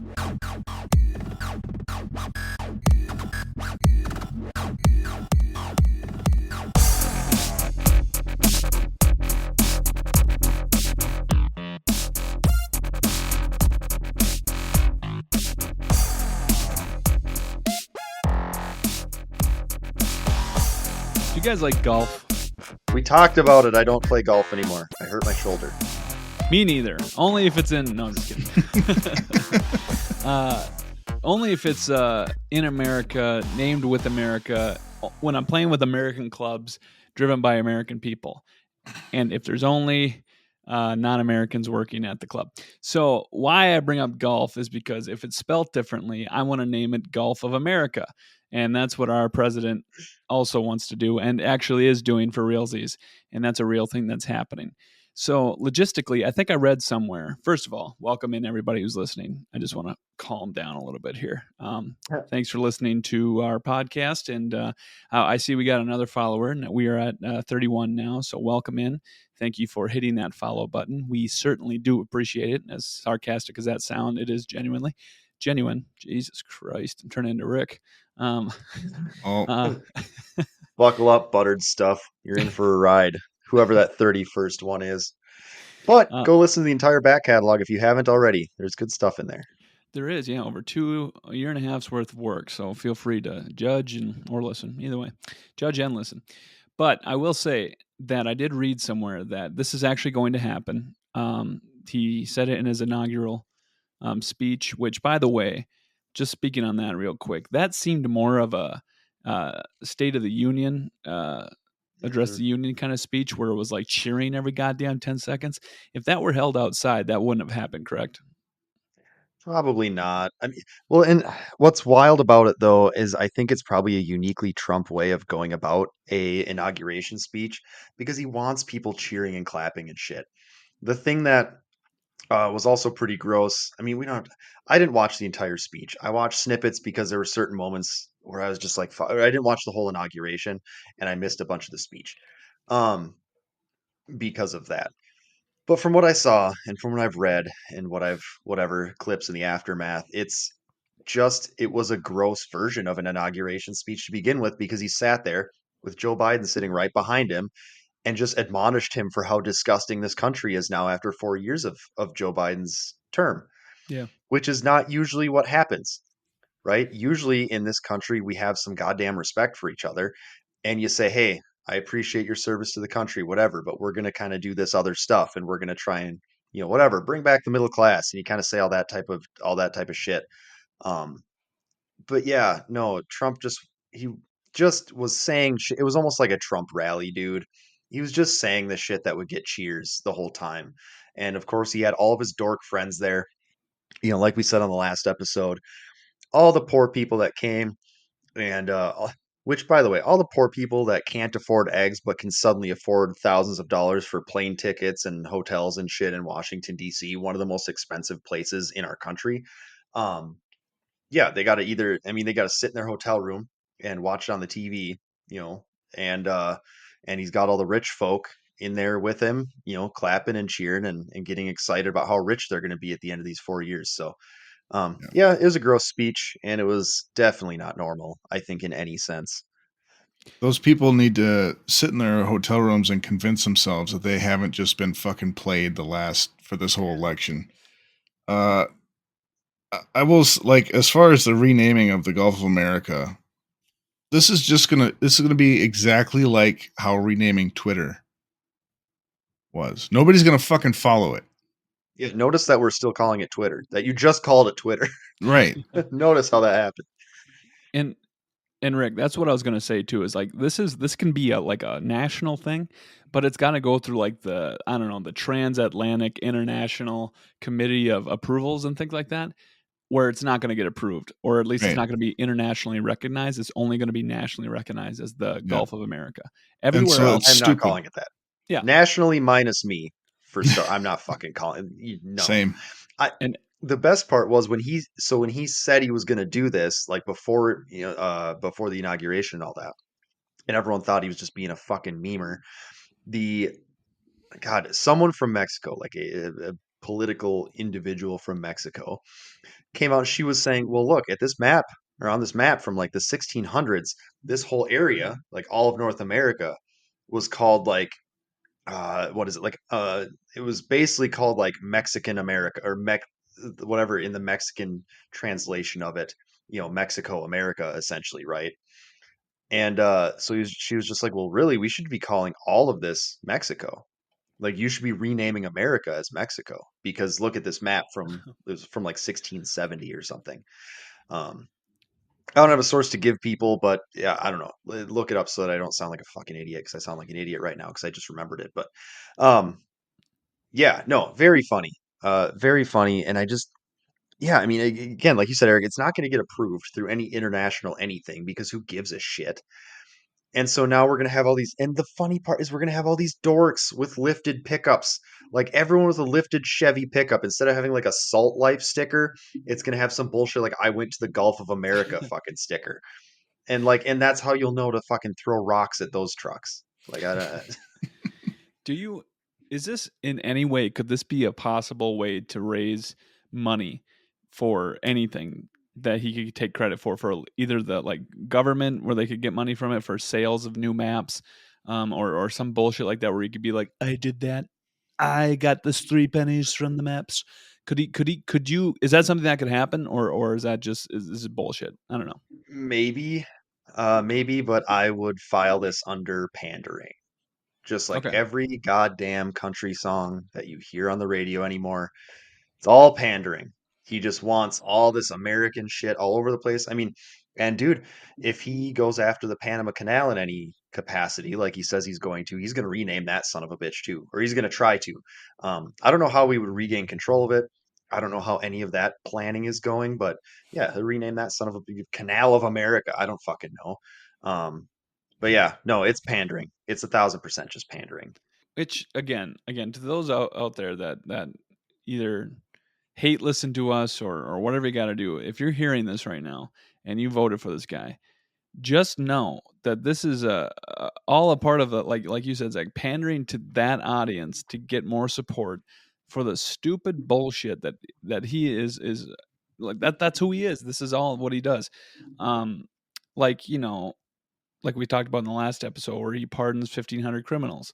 Do you guys like golf? We talked about it. I don't play golf anymore. I hurt my shoulder. Me neither. Only if it's in. No, I'm just kidding. Only if it's in America, named with America, when I'm playing with American clubs, driven by American people, and if there's only non-Americans working at the club. So why I bring up golf is because if it's spelt differently, I want to name it Golf of America. And that's what our president also wants to do and actually is doing for realsies. And that's a real thing that's happening. So logistically, I think I read somewhere. First of all, welcome in everybody who's listening. I just want to calm down a little bit here. Thanks for listening to our podcast. And I see we got another follower, and we are at 31 now. So welcome in. Thank you for hitting that follow button. We certainly do appreciate it. As sarcastic as that sound, it is genuine. Jesus Christ, I'm turning into Rick. Buckle up, buttered stuff. You're in for a ride. Whoever that 31st one is. But go listen to the entire back catalog if you haven't already. There's good stuff in there. There is, yeah, over a year and a half's worth of work. So feel free to judge or listen. Either way, judge and listen. But I will say that I did read somewhere that this is actually going to happen. He said it in his inaugural speech, which, by the way, just speaking on that real quick, that seemed more of a State of the Union, address the union kind of speech where it was like cheering every goddamn 10 seconds. If that were held outside, that wouldn't have happened, correct? Probably not. I mean, well, and what's wild about it though is I think it's probably a uniquely Trump way of going about a inauguration speech because he wants people cheering and clapping and shit. The thing that was also pretty gross. I mean, I didn't watch the entire speech. I watched snippets because there were certain moments where I was just like, I didn't watch the whole inauguration and I missed a bunch of the speech um, because of that. But from what I saw and from what I've read and whatever clips in the aftermath, it was a gross version of an inauguration speech to begin with because he sat there with Joe Biden sitting right behind him and just admonished him for how disgusting this country is now after 4 years of Joe Biden's term. Yeah. Which is not usually what happens, right? Usually in this country, we have some goddamn respect for each other. And you say, hey, I appreciate your service to the country, whatever, but we're going to kind of do this other stuff and we're going to try and, whatever, bring back the middle class. And you kind of say all that type of shit. Um, but yeah, no, he just was saying it was almost like a Trump rally, dude. He was just saying the shit that would get cheers the whole time. And of course, he had all of his dork friends there, like we said on the last episode, all the poor people that came and which by the way, all the poor people that can't afford eggs but can suddenly afford thousands of dollars for plane tickets and hotels and shit in Washington DC, one of the most expensive places in our country. Um yeah, they got to sit in their hotel room and watch it on the TV, you know, and he's got all the rich folk in there with him, clapping and cheering and getting excited about how rich they're going to be at the end of these 4 years. So yeah, it was a gross speech, and it was definitely not normal, I think, in any sense. Those people need to sit in their hotel rooms and convince themselves that they haven't just been fucking played for this whole election. I will like, as far as the renaming of the Gulf of America, this is gonna be exactly like how renaming Twitter was. Nobody's gonna fucking follow it. Yeah, notice that we're still calling it Twitter. That you just called it Twitter. Right. Notice how that happened. And Rick, that's what I was going to say too, is like, this can be like a national thing, but it's got to go through like the Transatlantic International Committee of Approvals and things like that, where it's not going to get approved, or at least it's not going to be internationally recognized. It's only going to be nationally recognized as the Gulf of America. Everywhere else, I'm not calling it that. Yeah. Nationally minus me for start. I'm not fucking calling it. No. Same. The best part was when he said he was going to do this, like before the inauguration and all that, and everyone thought he was just being a fucking memer. Someone from Mexico, like a political individual from Mexico, came out. She was saying, well, look at this map, or on this map from like the 1600s, this whole area, like all of North America, was called like what is it like it was basically called like Mexican America, or whatever in the Mexican translation of it, Mexico America, essentially, right? And she was just like, well, really, we should be calling all of this Mexico. Like, you should be renaming America as Mexico, because look at this map from, it was from like 1670 or something. um I don't have a source to give people, but yeah, I don't know. Look it up so that I don't sound like a fucking idiot, because I sound like an idiot right now because I just remembered it. But um yeah, no, very funny. Very funny. And I just, yeah, I mean, again, like you said, Eric, it's not going to get approved through any international anything, because who gives a shit? And so now we're going to have all these. And the funny part is, we're going to have all these dorks with lifted pickups. Like, everyone with a lifted Chevy pickup, instead of having like a Salt Life sticker, it's going to have some bullshit like "I went to the Gulf of America" fucking sticker. And like, and that's how you'll know to fucking throw rocks at those trucks. Like, I don't. Is this in any way, could this be a possible way to raise money for anything that he could take credit for either the like government, where they could get money from it for sales of new maps, or some bullshit like that, where he could be like, I did that, I got this 3 pennies from the maps. Could you, is that something that could happen, or is that just, is it bullshit? I don't know. Maybe, maybe, but I would file this under pandering. Just like Okay. every goddamn country song that you hear on the radio anymore, it's all pandering. He just wants all this American shit all over the place. I mean, and dude, if he goes after the Panama Canal in any capacity, like he says he's going to rename that son of a bitch too, or he's going to try to. I don't know how we would regain control of it. I don't know how any of that planning is going, but yeah, he'll rename that son of a Canal of America. I don't fucking know. But yeah, no, it's pandering. It's 1,000% just pandering. Which again, to those out there that either hate listen to us, or whatever you got to do, if you're hearing this right now and you voted for this guy, just know that this is all a part of the, like you said, it's like pandering to that audience to get more support for the stupid bullshit that he is like, that's who he is. This is all what he does. um like, like we talked about in the last episode, where he pardons 1,500 criminals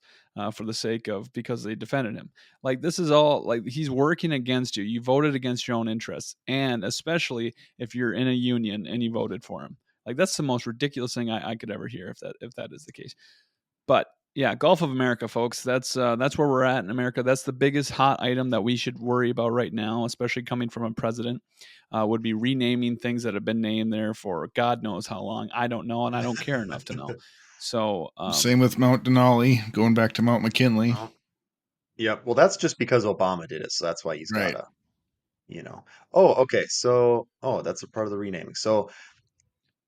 for the sake of, because they defended him. Like, this is all like, he's working against you. You voted against your own interests, and especially if you're in a union and you voted for him. Like, that's the most ridiculous thing I could ever hear, if that is the case. But yeah, Gulf of America, folks. That's where we're at in America. That's the biggest hot item that we should worry about right now, especially coming from a president. Would be renaming things that have been named there for God knows how long. I don't know, and I don't care enough to know. So same with Mount Denali, going back to Mount McKinley. Yeah, well, that's just because Obama did it, so that's why he's Right. gotta, Oh, okay. So, that's a part of the renaming. So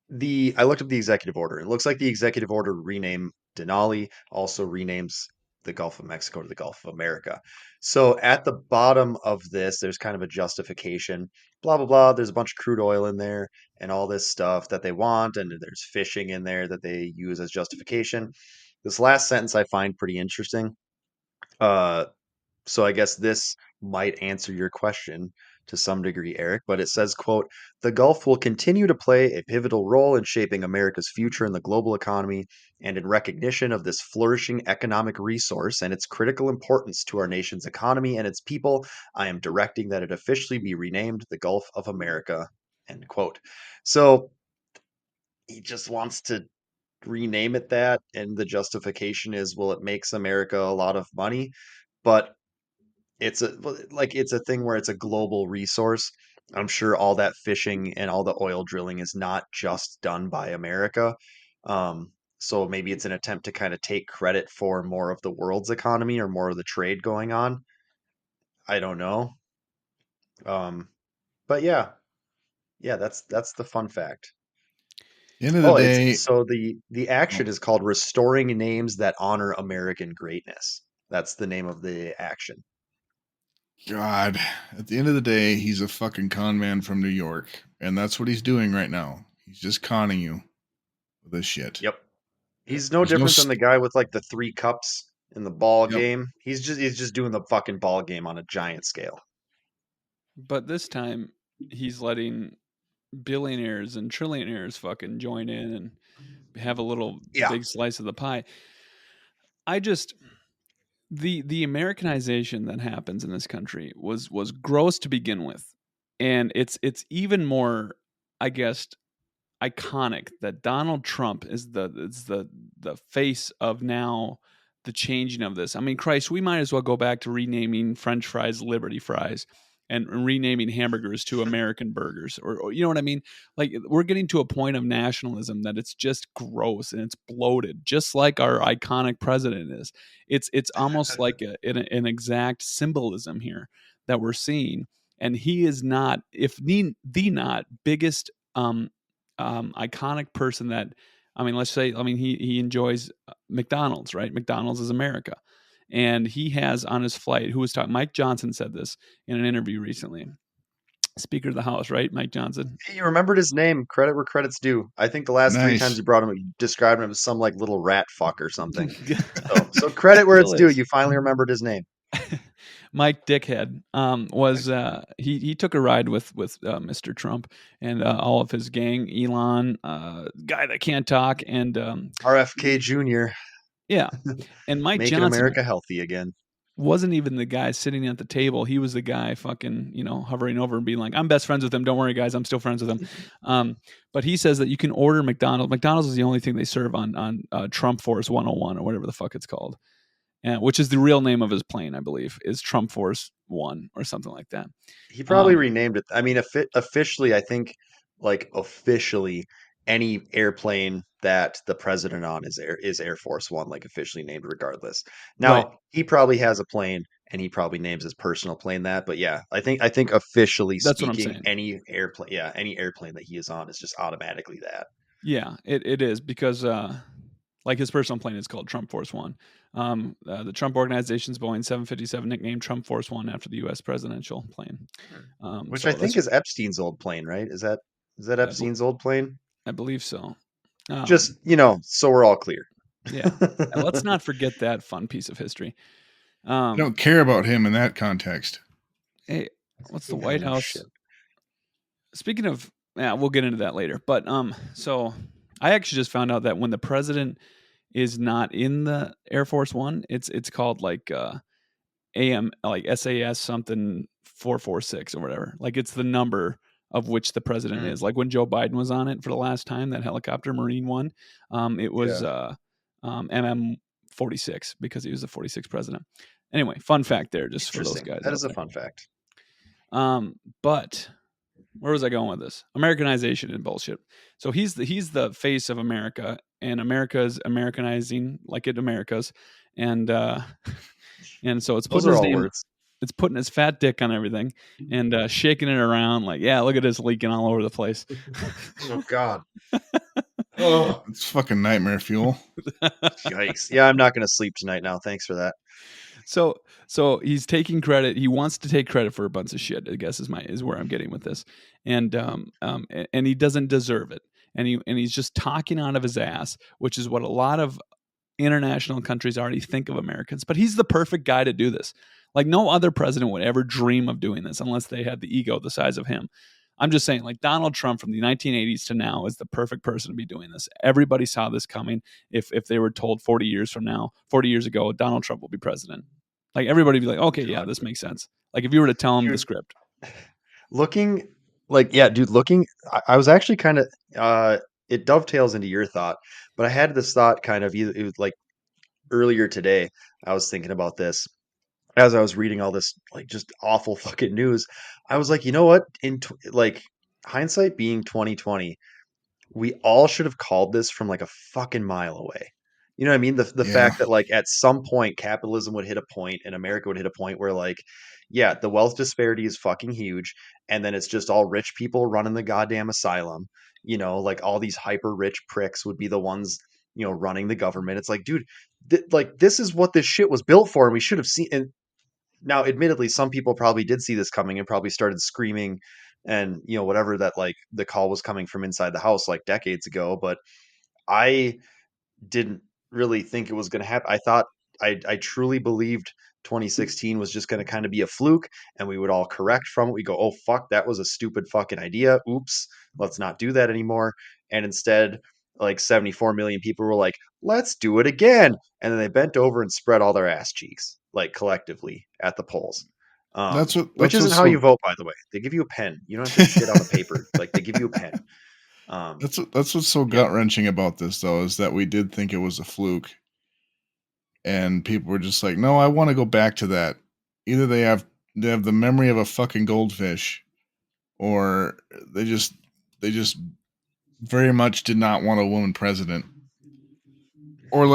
I looked up the executive order. It looks like the executive order rename Denali also renames the Gulf of Mexico to the Gulf of America. So at the bottom of this, there's kind of a justification. Blah blah blah. There's a bunch of crude oil in there and all this stuff that they want, and there's fishing in there that they use as justification. This last sentence I find pretty interesting. Uh, so I guess this might answer your question to some degree, Eric, but it says, quote, "The Gulf will continue to play a pivotal role in shaping America's future in the global economy, and in recognition of this flourishing economic resource and its critical importance to our nation's economy and its people, I am directing that it officially be renamed the Gulf of America." End quote. So he just wants to rename it that, and the justification is, well, it makes America a lot of money, but it's a thing where it's a global resource. I'm sure all that fishing and all the oil drilling is not just done by America. So maybe it's an attempt to kind of take credit for more of the world's economy or more of the trade going on. I don't know. Um, but yeah, that's the fun fact. End of the Oh, day, so the action is called Restoring Names That Honor American Greatness. That's the name of the action. God, at the end of the day, he's a fucking con man from New York, and that's what he's doing right now. He's just conning you with this shit. Yep. He's no There's no different than the guy with like the 3 cups in the ball Yep. game. He's just doing the fucking ball game on a giant scale. But this time, he's letting billionaires and trillionaires fucking join in and have a little Yeah. big slice of the pie. I just the Americanization that happens in this country was gross to begin with, and it's even more, I guess, iconic that Donald Trump is the face of now the changing of this. I mean, Christ, we might as well go back to renaming French fries Liberty fries and renaming hamburgers to American burgers, or you know what I mean? Like we're getting to a point of nationalism that it's just gross and it's bloated, just like our iconic president is. It's almost like an exact symbolism here that we're seeing, and he is not, if the not biggest iconic person that, I mean, let's say, I mean, he enjoys McDonald's, right? McDonald's is America, and he has on his flight. Who was talking? Mike Johnson said this in an interview recently. Speaker of the House, right? Mike Johnson. You remembered his name. Credit where credit's due. I think the last three times Nice. you brought him, you described him as some like little rat fuck or something. So credit where it's Still due. is. You finally remembered his name. Mike Dickhead was he took a ride with Mr. Trump and all of his gang, Elon, guy that can't talk, and RFK Jr. yeah, and Mike making Johnson America healthy again. wasn't even the guy sitting at the table. He was the guy fucking, hovering over and being like, I'm best friends with him. Don't worry, guys. I'm still friends with him. But he says that you can order McDonald's. McDonald's is the only thing they serve on Trump Force 101 or whatever the fuck it's called, which is the real name of his plane, I believe, is Trump Force 1 or something like that. He probably renamed it. I mean, officially, I think, like officially, any airplane that the president on is Air Force One, like officially named, regardless. Right. Now he probably has a plane, and he probably names his personal plane that. But yeah, I think officially That's what I'm speaking, saying. any airplane that he is on is just automatically that. Yeah, it is because like his personal plane is called Trump Force One. The Trump Organization's Boeing 757 nicknamed Trump Force One after the U.S. presidential plane. Which So I think that's is Epstein's old plane, right? Is that I, bel Epstein's old plane? I believe so. Just so we're all clear. Yeah, and let's not forget that fun piece of history. I don't care about him in that context. Hey, what's the Yeah, White no House? shit. Speaking of, yeah, we'll get into that later. But so I actually just found out that when the president is not in the Air Force One, it's called like AM, like SAS something 446 or whatever. Like it's the number of which the president Mm, is. Like when Joe Biden was on it for the last time, that helicopter Marine one, it was yeah. MM 46 because he was the 46th president. Anyway, fun fact there, just for those Interesting. guys That out is a there. fun fact. But where was I going with this? Americanization and bullshit. So he's the face of America, and America's Americanizing like it America's, and and so it's Those putting are his all name, words. it's putting his fat dick on everything, and shaking it around like, yeah, look at this leaking all over the place. Oh God. Oh, It's fucking nightmare fuel. yikes. Yeah, I'm not going to sleep tonight now. Thanks for that. So he's taking credit. He wants to take credit for a bunch of shit, I guess is where I'm getting with this, and and he doesn't deserve it, and he's just talking out of his ass, which is what a lot of international countries already think of Americans. But he's the perfect guy to do this. Like no other president would ever dream of doing this unless they had the ego the size of him. I'm just saying, like Donald Trump from the 1980s to now is the perfect person to be doing this. Everybody saw this coming. If they were told 40 years from now, 40 years ago, Donald Trump will be president, like everybody would be like, okay, yeah, God. this makes sense. Like if you were to tell him the Dude, script. looking yeah, dude, I was actually kind of, it dovetails into your thought, but I had this thought kind of it was like earlier today. I was thinking about this as I was reading all this like just awful fucking news. I was like, you know what? Like hindsight being 2020, we all should have called this from like a fucking mile away. You know what I mean? The Yeah. fact that like at some point capitalism would hit a point and America would hit a point where like, yeah, the wealth disparity is fucking huge, and then it's just all rich people running the goddamn asylum. Like all these hyper rich pricks would be the ones, running the government. It's like, dude, like this is what this shit was built for, and we should have seen. And now, admittedly, some people probably did see this coming and probably started screaming and whatever, that like the call was coming from inside the house like decades ago. But I didn't really think it was going to happen. I thought I truly believed 2016 was just going to kind of be a fluke, and we would all correct from it. We go, oh fuck, that was a stupid fucking idea. Oops, let's not do that anymore. And instead, like 74 million people were like, let's do it again. And then they bent over and spread all their ass cheeks, like collectively at the polls. Which That's isn't what's how so you vote, by the way. They give you a pen. You don't have to shit on a paper. Like they give you a pen. that's what's so Yeah. gut wrenching about this though, is that we did think it was a fluke, and people were just like, no, I want to go back to that. Either they have the memory of a fucking goldfish, or they just very much did not want a woman president, or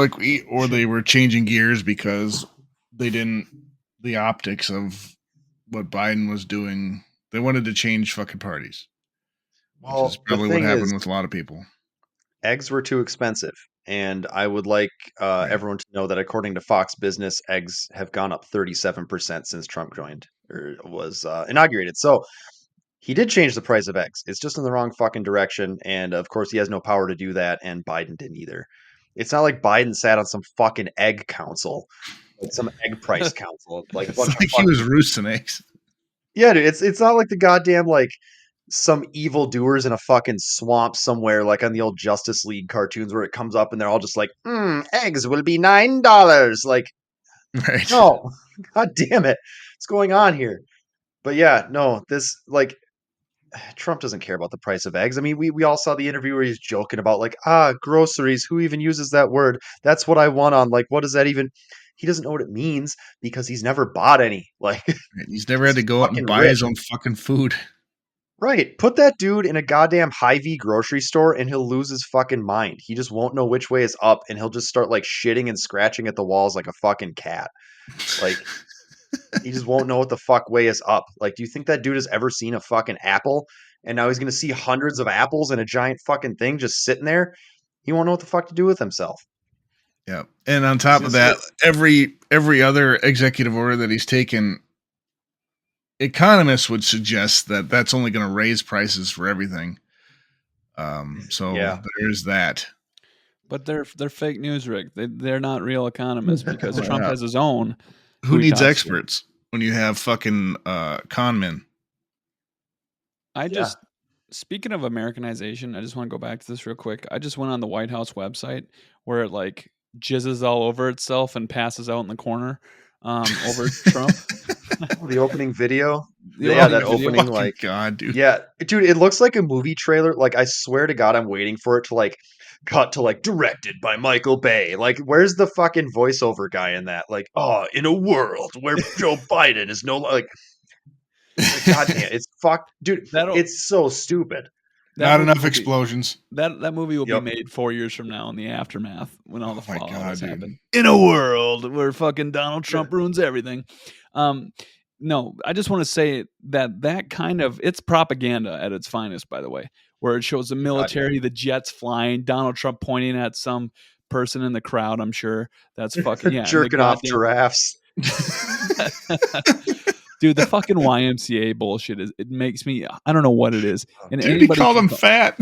or they were changing gears because they didn't the optics of what Biden was doing. They wanted to change fucking parties, which is Well, the probably what thing is, happened with a lot of people. eggs were too expensive. And I would like Right. everyone to know that according to Fox Business, eggs have gone up 37% since Trump joined or was inaugurated. So he did change the price of eggs. It's just in the wrong fucking direction. And of course, he has no power to do that. And Biden didn't either. It's not like Biden sat on some fucking egg council, like some egg price council, like a It's bunch of like he was fucking. roosting eggs. Yeah, dude, it's not like the goddamn like some evil doers in a fucking swamp somewhere, like on the old Justice League cartoons, where it comes up and they're all just like, eggs will be $9. Like, Right. no, god damn it, what's going on here? But yeah, no, this like Trump doesn't care about the price of eggs. I mean, we all saw the interview where he's joking about like, groceries. Who even uses that word? That's what I want on. Like, what does that even? He doesn't know what it means because he's never bought any. Like, He's never had he's to go out and fucking buy his rich. own fucking food. Right. Put that dude in a goddamn Hy-Vee grocery store and he'll lose his fucking mind. He just won't know which way is up and he'll just start like shitting and scratching at the walls like a fucking cat. Like he just won't know what the fuck way is up. Like, do you think that dude has ever seen a fucking apple? And now he's gonna see hundreds of apples in a giant fucking thing just sitting there? He won't know what the fuck to do with himself. Yeah. And on It's top of just that, it's every other executive order that he's taken, economists would suggest that that's only going to raise prices for everything. So yeah. there's that. But they're fake news, Rick. They're not real economists because Oh, Trump yeah. has his own. Who he needs talks to. experts when you have fucking con men? Speaking of Americanization, I just want to go back to this real quick. I just went on the White House website where it like jizzes all over itself and passes out in the corner over Trump. The opening video. The Yeah, that opening video. opening, Fucking like, God, dude. yeah, dude, it looks like a movie trailer. Like, I swear to God, I'm waiting for it to like cut to like directed by Michael Bay. Like, where's the fucking voiceover guy in that? Like, oh, in a world where Joe Biden is no like, God damn, it's fuck, dude. It's so stupid. Not enough explosions. That movie will be Yep. made 4 years from now in the aftermath when all the Oh my fallout God, has dude. happened. In a world where fucking Donald Trump ruins everything. No, I just want to say that kind of it's propaganda at its finest, by the way, where it shows the military, the jets flying, Donald Trump pointing at some person in the crowd. I'm sure that's fucking yeah, and the Jerking off goddamn- giraffes. Dude, the fucking YMCA bullshit it makes me. I don't know what it is. And Dude, he called him fat.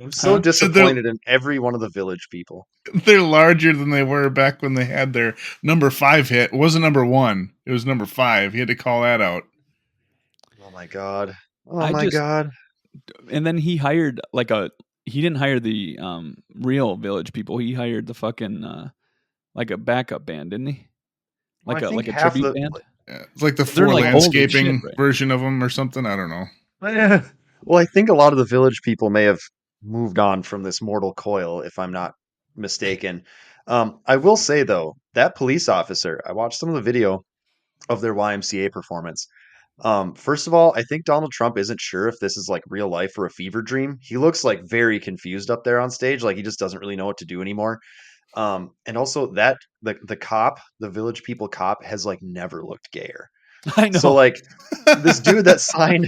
I'm so disappointed in every one of the Village people. They're larger than they were back when they had their number 5 hit. It wasn't number 1. It was number 5. He had to call that out. Oh my God. Oh my God. And then he hired he didn't hire the real Village people. He hired the fucking like a backup band, didn't he? Like a tribute band. Yeah, it's like the Four Landscaping version of them or something. I don't know. Well, I think a lot of the Village people may have moved on from this mortal coil, if I'm not mistaken. I will say, though, that police officer, I watched some of the video of their YMCA performance. First of all, I think Donald Trump isn't sure if this is like real life or a fever dream. He looks like very confused up there on stage, like he just doesn't really know what to do anymore. And also that the cop, the Village People cop, has like never looked gayer. I know. So like this dude that signed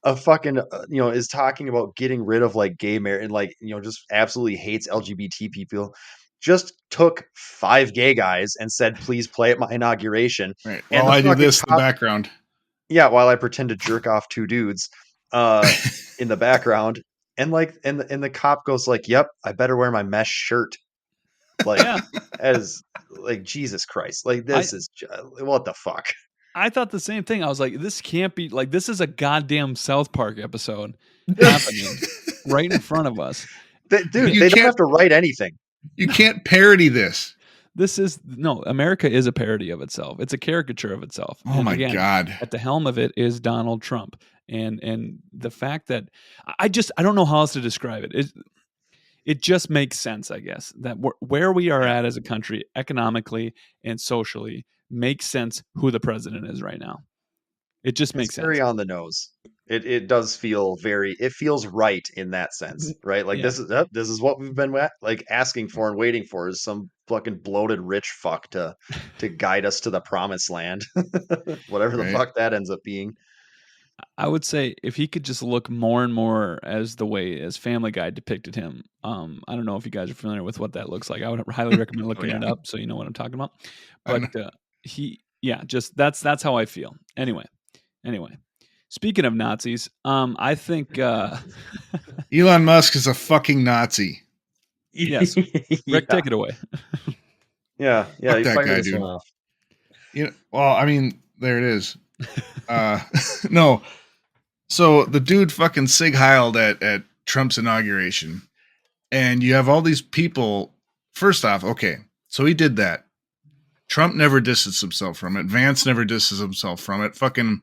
a fucking is talking about getting rid of like gay marriage and like just absolutely hates LGBT people. Just took 5 gay guys and said, "Please play at my inauguration." Right. And while I do this in the background. Yeah, while I pretend to jerk off 2 dudes in the background, and like and the cop goes like, "Yep, I better wear my mesh shirt." Like, Yeah. as like Jesus Christ, like this is what the fuck. I thought the same thing. I was like, this can't be like this is a goddamn South Park episode happening right in front of us. Dude, You they don't can't- have to write anything. You can't parody this. This is America is a parody of itself. It's a caricature of itself. Oh And my again, God. at the helm of it is Donald Trump. And the fact that I don't know how else to describe it. It just makes sense, I guess, that where we are at as a country economically and socially makes sense who the president is right now. It just makes It's very sense. on the nose. It does feel it feels right in that sense, right? Like Yeah. this is what we've been like asking for and waiting for, is some fucking bloated rich fuck to guide us to the promised land. Whatever the Right. fuck that ends up being. I would say if he could just look more and more as the way as Family Guy depicted him. I don't know if you guys are familiar with what that looks like. I would highly recommend looking it up so you know what I'm talking about. But just that's how I feel. Anyway, speaking of Nazis, I think Elon Musk is a fucking Nazi. Yes. Rick, take it away. Yeah, Fuck you that fired guy, this dude. one off. Well, I mean, there it is. No. So the dude fucking Sig Heiled at Trump's inauguration. And you have all these people. First off, okay, so he did that. Trump never distanced himself from it. Vance never distanced himself from it. Fucking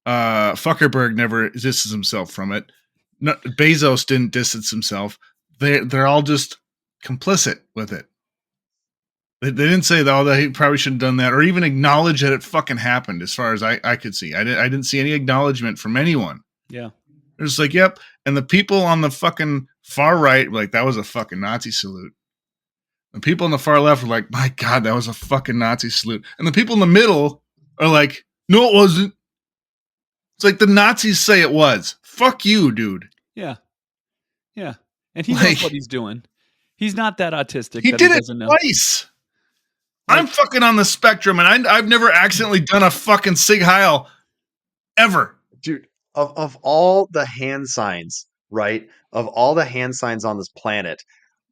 Fuckerberg never distanced himself from it. No, Bezos didn't distance himself. They're all just complicit with it. They didn't say that he probably shouldn't have done that, or even acknowledge that it fucking happened. As far as I could see, I didn't see any acknowledgement from anyone. Yeah, they're just like, yep. And the people on the fucking far right, like, that was a fucking Nazi salute. The people on the far left were like, my God, that was a fucking Nazi salute. And the people in the middle are like, no, it wasn't. It's like the Nazis say it was. Fuck you, dude. Yeah. And he knows what he's doing. He's not that autistic. He did it twice. I'm fucking on the spectrum, and I've never accidentally done a fucking Sig Heil ever. Dude, of all the hand signs, right? Of all the hand signs on this planet,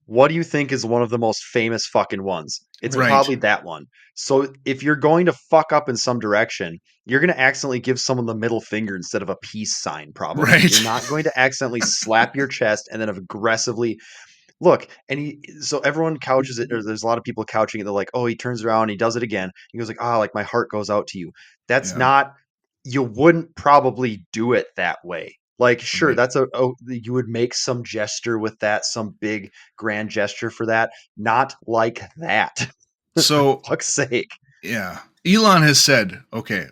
what do you think is one of the most famous fucking ones? It's probably that one. So if you're going to fuck up in some direction, you're going to accidentally give someone the middle finger instead of a peace sign, probably. Right. You're not going to accidentally slap your chest and then aggressively look. And so everyone couches it, or there's a lot of people couching it. They're like, oh, he turns around and he does it again. He goes like, like my heart goes out to you. That's not, you wouldn't probably do it that way. Like, sure, that's you would make some gesture with that, some big grand gesture for that. Not like that. So, for fuck's sake. Yeah. Elon has said, okay,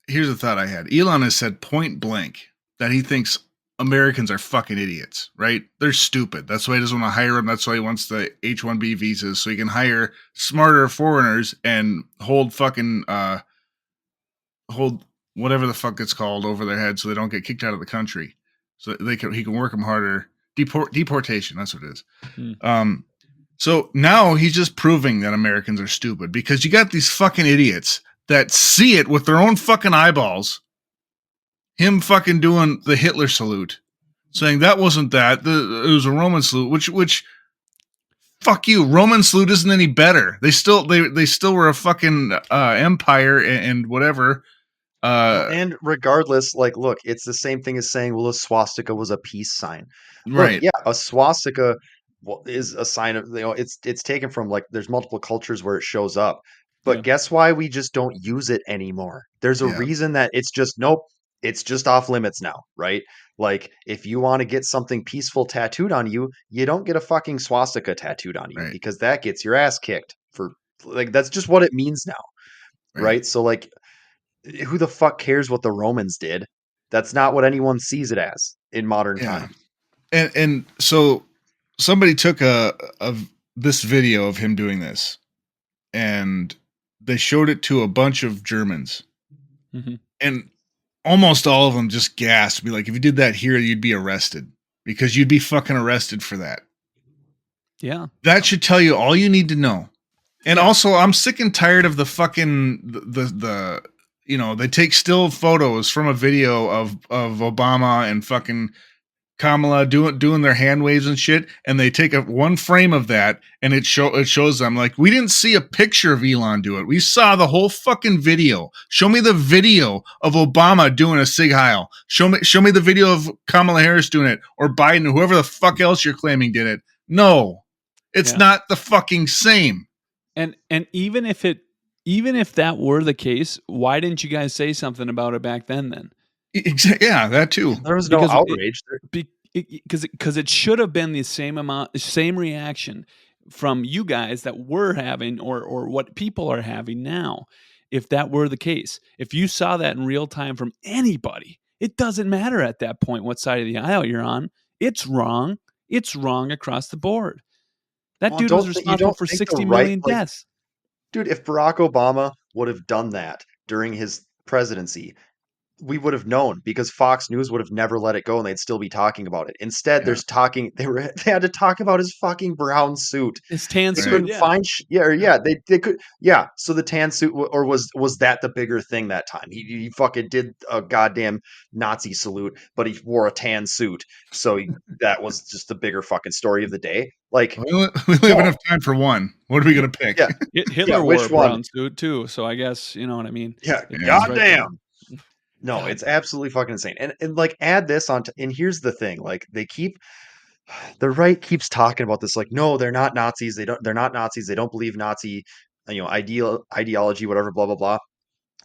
here's a thought I had. Elon has said point blank that he thinks Americans are fucking idiots, right? They're stupid. That's why he doesn't want to hire them. That's why he wants the H-1B visas, so he can hire smarter foreigners and hold fucking, hold whatever the fuck it's called over their head so they don't get kicked out of the country. So he can work them harder. Deportation, that's what it is. So now he's just proving that Americans are stupid, because you got these fucking idiots that see it with their own fucking eyeballs. Him fucking doing the Hitler salute, saying that wasn't that. It was a Roman salute, which fuck you. Roman salute isn't any better. They still were a fucking empire and whatever. And regardless, like, look, it's the same thing as saying, well, a swastika was a peace sign. Right. Look, yeah, a swastika is a sign of, it's taken from, like, there's multiple cultures where it shows up. But guess why we just don't use it anymore? There's a reason that it's just, nope, it's just off limits now, right? Like, if you want to get something peaceful tattooed on you, you don't get a fucking swastika tattooed on you, because that gets your ass kicked for, like, that's just what it means now, right? So, like, who the fuck cares what the Romans did? That's not what anyone sees it as in modern time. And so somebody took this video of him doing this, and they showed it to a bunch of Germans, and almost all of them just gasped, be like, if you did that here, you'd be arrested, because you'd be fucking arrested for that. Yeah. That should tell you all you need to know. And also, I'm sick and tired of the fucking the they take still photos from a video of Obama and fucking Kamala doing their hand waves and shit, and they take one frame of that, and it shows them like, we didn't see a picture of Elon do it. We saw the whole fucking video. Show me the video of Obama doing a Sig Heil. Show me the video of Kamala Harris doing it, or Biden, or whoever the fuck else you're claiming did it. No, it's not the fucking same. And even if that were the case, why didn't you guys say something about it back then? Yeah, that too. There was no outrage. Because it should have been the same reaction from you guys that we're having, or what people are having now. If that were the case, if you saw that in real time from anybody, it doesn't matter at that point what side of the aisle you're on. It's wrong. It's wrong across the board. That dude was responsible for 60 million deaths. Dude, if Barack Obama would have done that during his presidency, we would have known, because Fox News would have never let it go, and they'd still be talking about it. Instead, they had to talk about his fucking brown suit. His tan suit. Couldn't find they could. So the tan suit, or was that the bigger thing that time? He fucking did a goddamn Nazi salute, but he wore a tan suit. So that was just the bigger fucking story of the day. Like, we only have enough time for one. What are we gonna pick? Yeah, Hitler wore a brown suit too. So I guess you know what I mean. Yeah, goddamn. Right. No, it's absolutely fucking insane. And like, add this on and here's the thing, like, the right keeps talking about this, like, no, they're not Nazis. They're not Nazis. They don't believe Nazi, ideology, whatever, blah, blah, blah.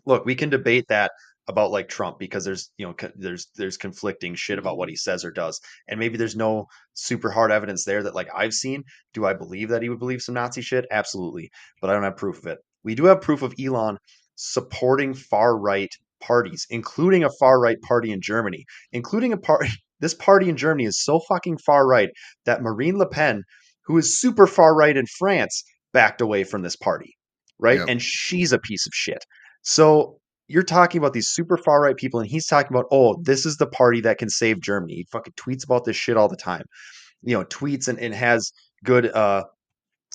Look, we can debate that about like Trump, because there's conflicting shit about what he says or does. And maybe there's no super hard evidence there that, like, I've seen. Do I believe that he would believe some Nazi shit? Absolutely. But I don't have proof of it. We do have proof of Elon supporting far right parties, including a far right party in Germany, including a party. This party in Germany is so fucking far right that Marine Le Pen, who is super far right in France, backed away from this party, right? Yep. And she's a piece of shit. So you're talking about these super far right people, and he's talking about, oh, this is the party that can save Germany. He fucking tweets about this shit all the time. Tweets and has good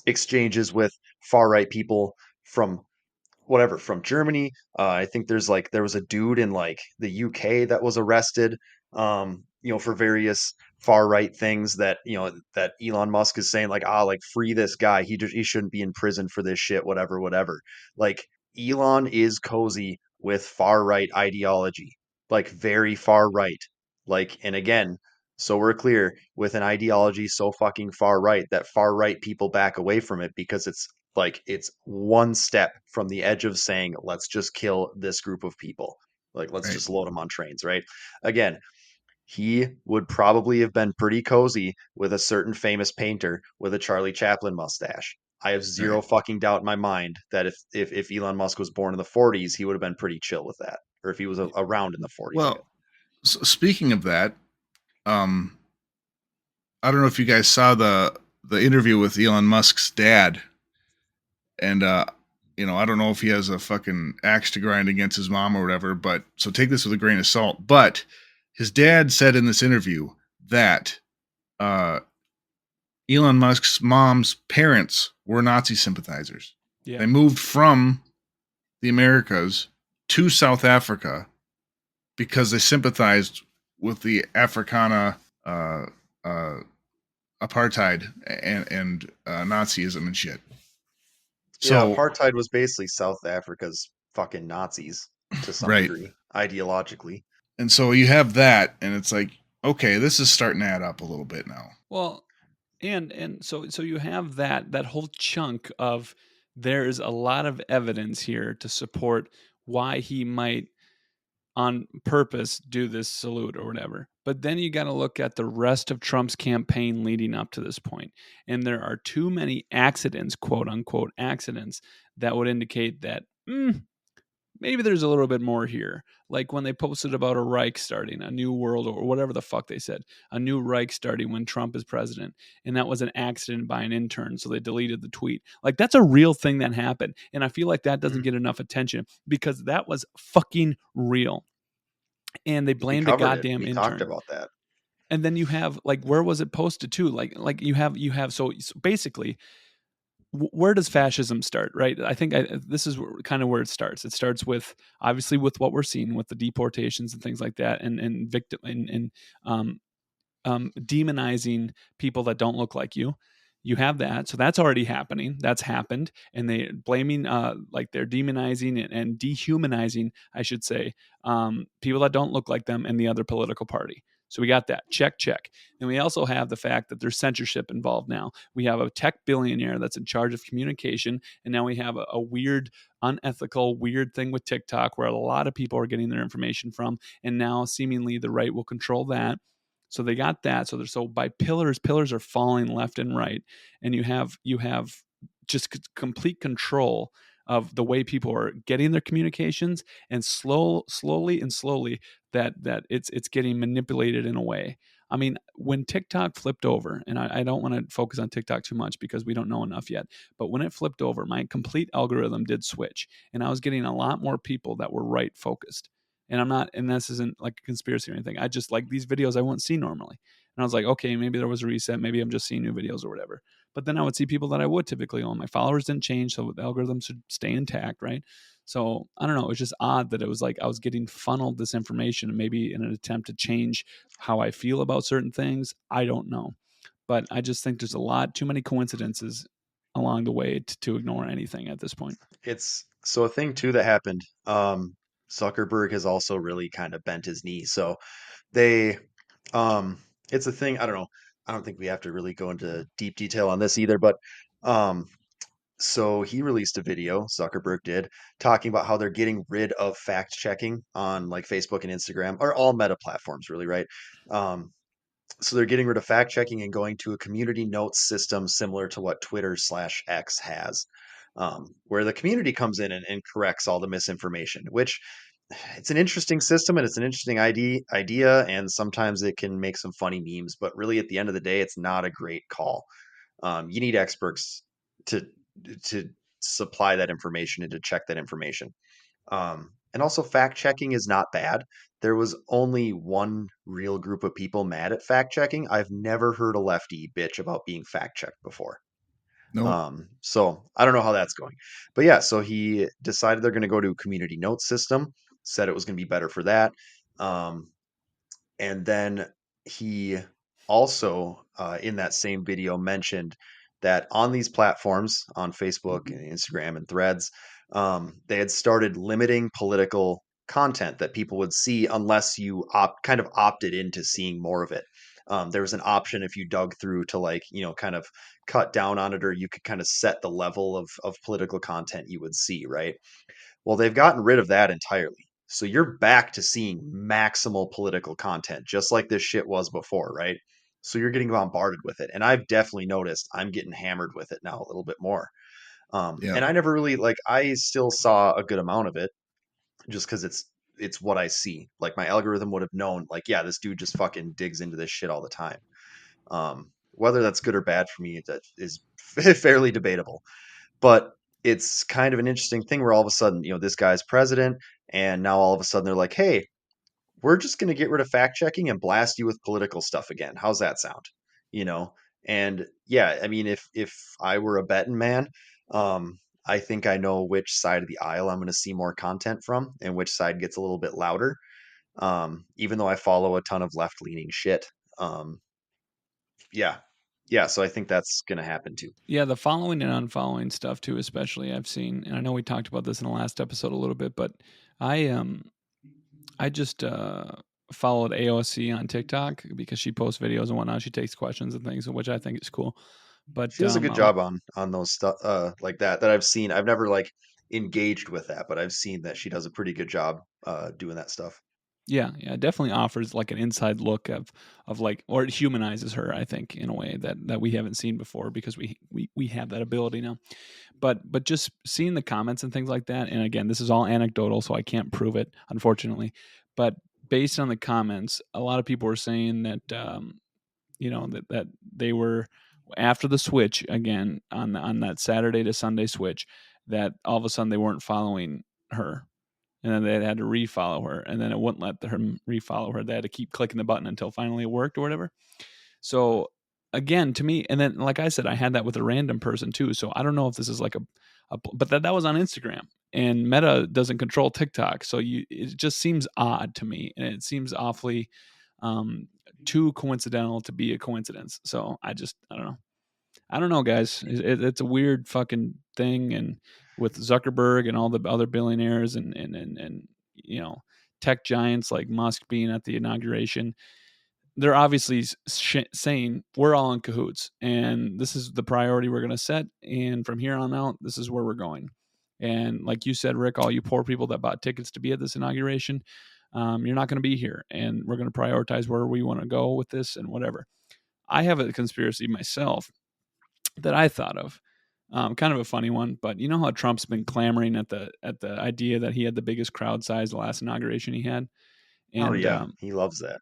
exchanges with far right people from Germany. I think there was a dude in like the UK that was arrested, for various far right things that Elon Musk is saying, like, like, free this guy. He shouldn't be in prison for this shit, whatever. Like, Elon is cozy with far right ideology, like very far right. Like, and again, so we're clear, with an ideology so fucking far right that far right people back away from it, because it's one step from the edge of saying, let's just kill this group of people. Like, let's just load them on trains, right? Again, he would probably have been pretty cozy with a certain famous painter with a Charlie Chaplin mustache. I have zero fucking doubt in my mind that if Elon Musk was born in the 40s, he would have been pretty chill with that. Or if he was around in the 40s. Well, so speaking of that, I don't know if you guys saw the interview with Elon Musk's dad. And, I don't know if he has a fucking axe to grind against his mom or whatever, but so take this with a grain of salt. But his dad said in this interview that Elon Musk's mom's parents were Nazi sympathizers. Yeah. They moved from the Americas to South Africa because they sympathized with the Africana apartheid and Nazism and shit. So apartheid was basically South Africa's fucking Nazis to some degree, ideologically. And so you have that, and it's like, okay, this is starting to add up a little bit now. Well, and so you have that whole chunk of, there is a lot of evidence here to support why he might on purpose do this salute or whatever. But then you got to look at the rest of Trump's campaign leading up to this point. And there are too many accidents, quote unquote accidents, that would indicate that maybe there's a little bit more here. Like when they posted about a Reich starting, a new world, or whatever the fuck they said, a new Reich starting when Trump is president. And that was an accident by an intern. So they deleted the tweet. Like, that's a real thing that happened. And I feel like that doesn't get enough attention, because that was fucking real. And they blamed a goddamn intern. Talked about that. And then you have, like, where was it posted to? Like you have so basically, where does fascism start, right? I think this is kind of where it starts. It starts with, obviously, with what we're seeing with the deportations and things like that, and victim and demonizing people that don't look like you. You have that, so that's already happening. That's happened, and they blaming, like they're demonizing and dehumanizing, I should say, people that don't look like them in the other political party. So we got that, check. And we also have the fact that there's censorship involved now. We have a tech billionaire that's in charge of communication, and now we have a weird, unethical, weird thing with TikTok where a lot of people are getting their information from, and now seemingly the right will control that. So they got that. So by pillars are falling left and right, and you have just complete control of the way people are getting their communications, and slowly that it's getting manipulated in a way. I mean, when TikTok flipped over, and I don't want to focus on TikTok too much because we don't know enough yet, but when it flipped over, my complete algorithm did switch, and I was getting a lot more people that were right focused. And I'm not, and this isn't like a conspiracy or anything. I just like these videos I wouldn't see normally. And I was like, okay, maybe there was a reset. Maybe I'm just seeing new videos or whatever. But then I would see people that I would typically own. My followers didn't change, so the algorithm should stay intact, right? So I don't know. It was just odd that it was like I was getting funneled this information, maybe in an attempt to change how I feel about certain things. I don't know. But I just think there's too many coincidences along the way to ignore anything at this point. It's so a thing too that happened. Zuckerberg has also really kind of bent his knee. So they, it's a thing. I don't know. I don't think we have to really go into deep detail on this either, but um, so he released a video, Zuckerberg did, talking about how they're getting rid of fact checking on like Facebook and Instagram, or all meta platforms, really, right? Um, so they're getting rid of fact checking and going to a community notes system similar to what Twitter/X has, where the community comes in and corrects all the misinformation. Which it's an interesting system and it's an interesting idea, and sometimes it can make some funny memes. But really, at the end of the day, it's not a great call. You need experts to to supply that information and to check that information. And also, fact checking is not bad. There was only one real group of people mad at fact checking. I've never heard a lefty bitch about being fact checked before. No. So I don't know how that's going. But yeah, so he decided they're going to go to a community notes system, said it was going to be better for that. Um, and then he also, in that same video, mentioned that on these platforms, on Facebook and Instagram and Threads, they had started limiting political content that people would see unless you kind of opted into seeing more of it. There was an option if you dug through to like, kind of cut down on it, or you could kind of set the level of political content you would see, right? Well, they've gotten rid of that entirely. So you're back to seeing maximal political content, just like this shit was before, right? So you're getting bombarded with it. And I've definitely noticed I'm getting hammered with it now a little bit more. Yeah. And I never really I still saw a good amount of it just because it's what I see. Like my algorithm would have known, like, yeah, this dude just fucking digs into this shit all the time. Whether that's good or bad for me, that is fairly debatable. But it's kind of an interesting thing where all of a sudden, this guy's president, and now all of a sudden they're like, hey, we're just going to get rid of fact checking and blast you with political stuff again. How's that sound? You know? And yeah, I mean, if I were a betting man, I think I know which side of the aisle I'm going to see more content from and which side gets a little bit louder. Even though I follow a ton of left leaning shit. Yeah. Yeah. So I think that's going to happen too. Yeah, the following and unfollowing stuff too, especially I've seen, and I know we talked about this in the last episode a little bit, but I just followed AOC on TikTok because she posts videos and whatnot. She takes questions and things, which I think is cool. But She does a good job on those stuff like that I've seen. I've never like engaged with that, but I've seen that she does a pretty good job doing that stuff. yeah, it definitely offers like an inside look of like, or it humanizes her, I think, in a way that we haven't seen before because we have that ability now. But just seeing the comments and things like that, and again, this is all anecdotal, so I can't prove it, unfortunately. But based on the comments, a lot of people were saying that that they were after the switch again on that Saturday to Sunday switch, that all of a sudden they weren't following her, and then they had to refollow her, and then it wouldn't let them refollow her. They had to keep clicking the button until finally it worked or whatever. So again, to me, and then like I said, I had that with a random person too. So I don't know if this is like but that was on Instagram, and Meta doesn't control TikTok, so it just seems odd to me, and it seems awfully too coincidental to be a coincidence. So I don't know, guys. It's a weird fucking thing, and with Zuckerberg and all the other billionaires and tech giants like Musk being at the inauguration, they're obviously saying we're all in cahoots, and this is the priority we're going to set, and from here on out, this is where we're going. And like you said, Rick, all you poor people that bought tickets to be at this inauguration, you're not going to be here, and we're going to prioritize where we want to go with this and whatever. I have a conspiracy myself that I thought of. Kind of a funny one, but you know how Trump's been clamoring at the idea that he had the biggest crowd size the last inauguration he had, Oh and yeah, he loves that.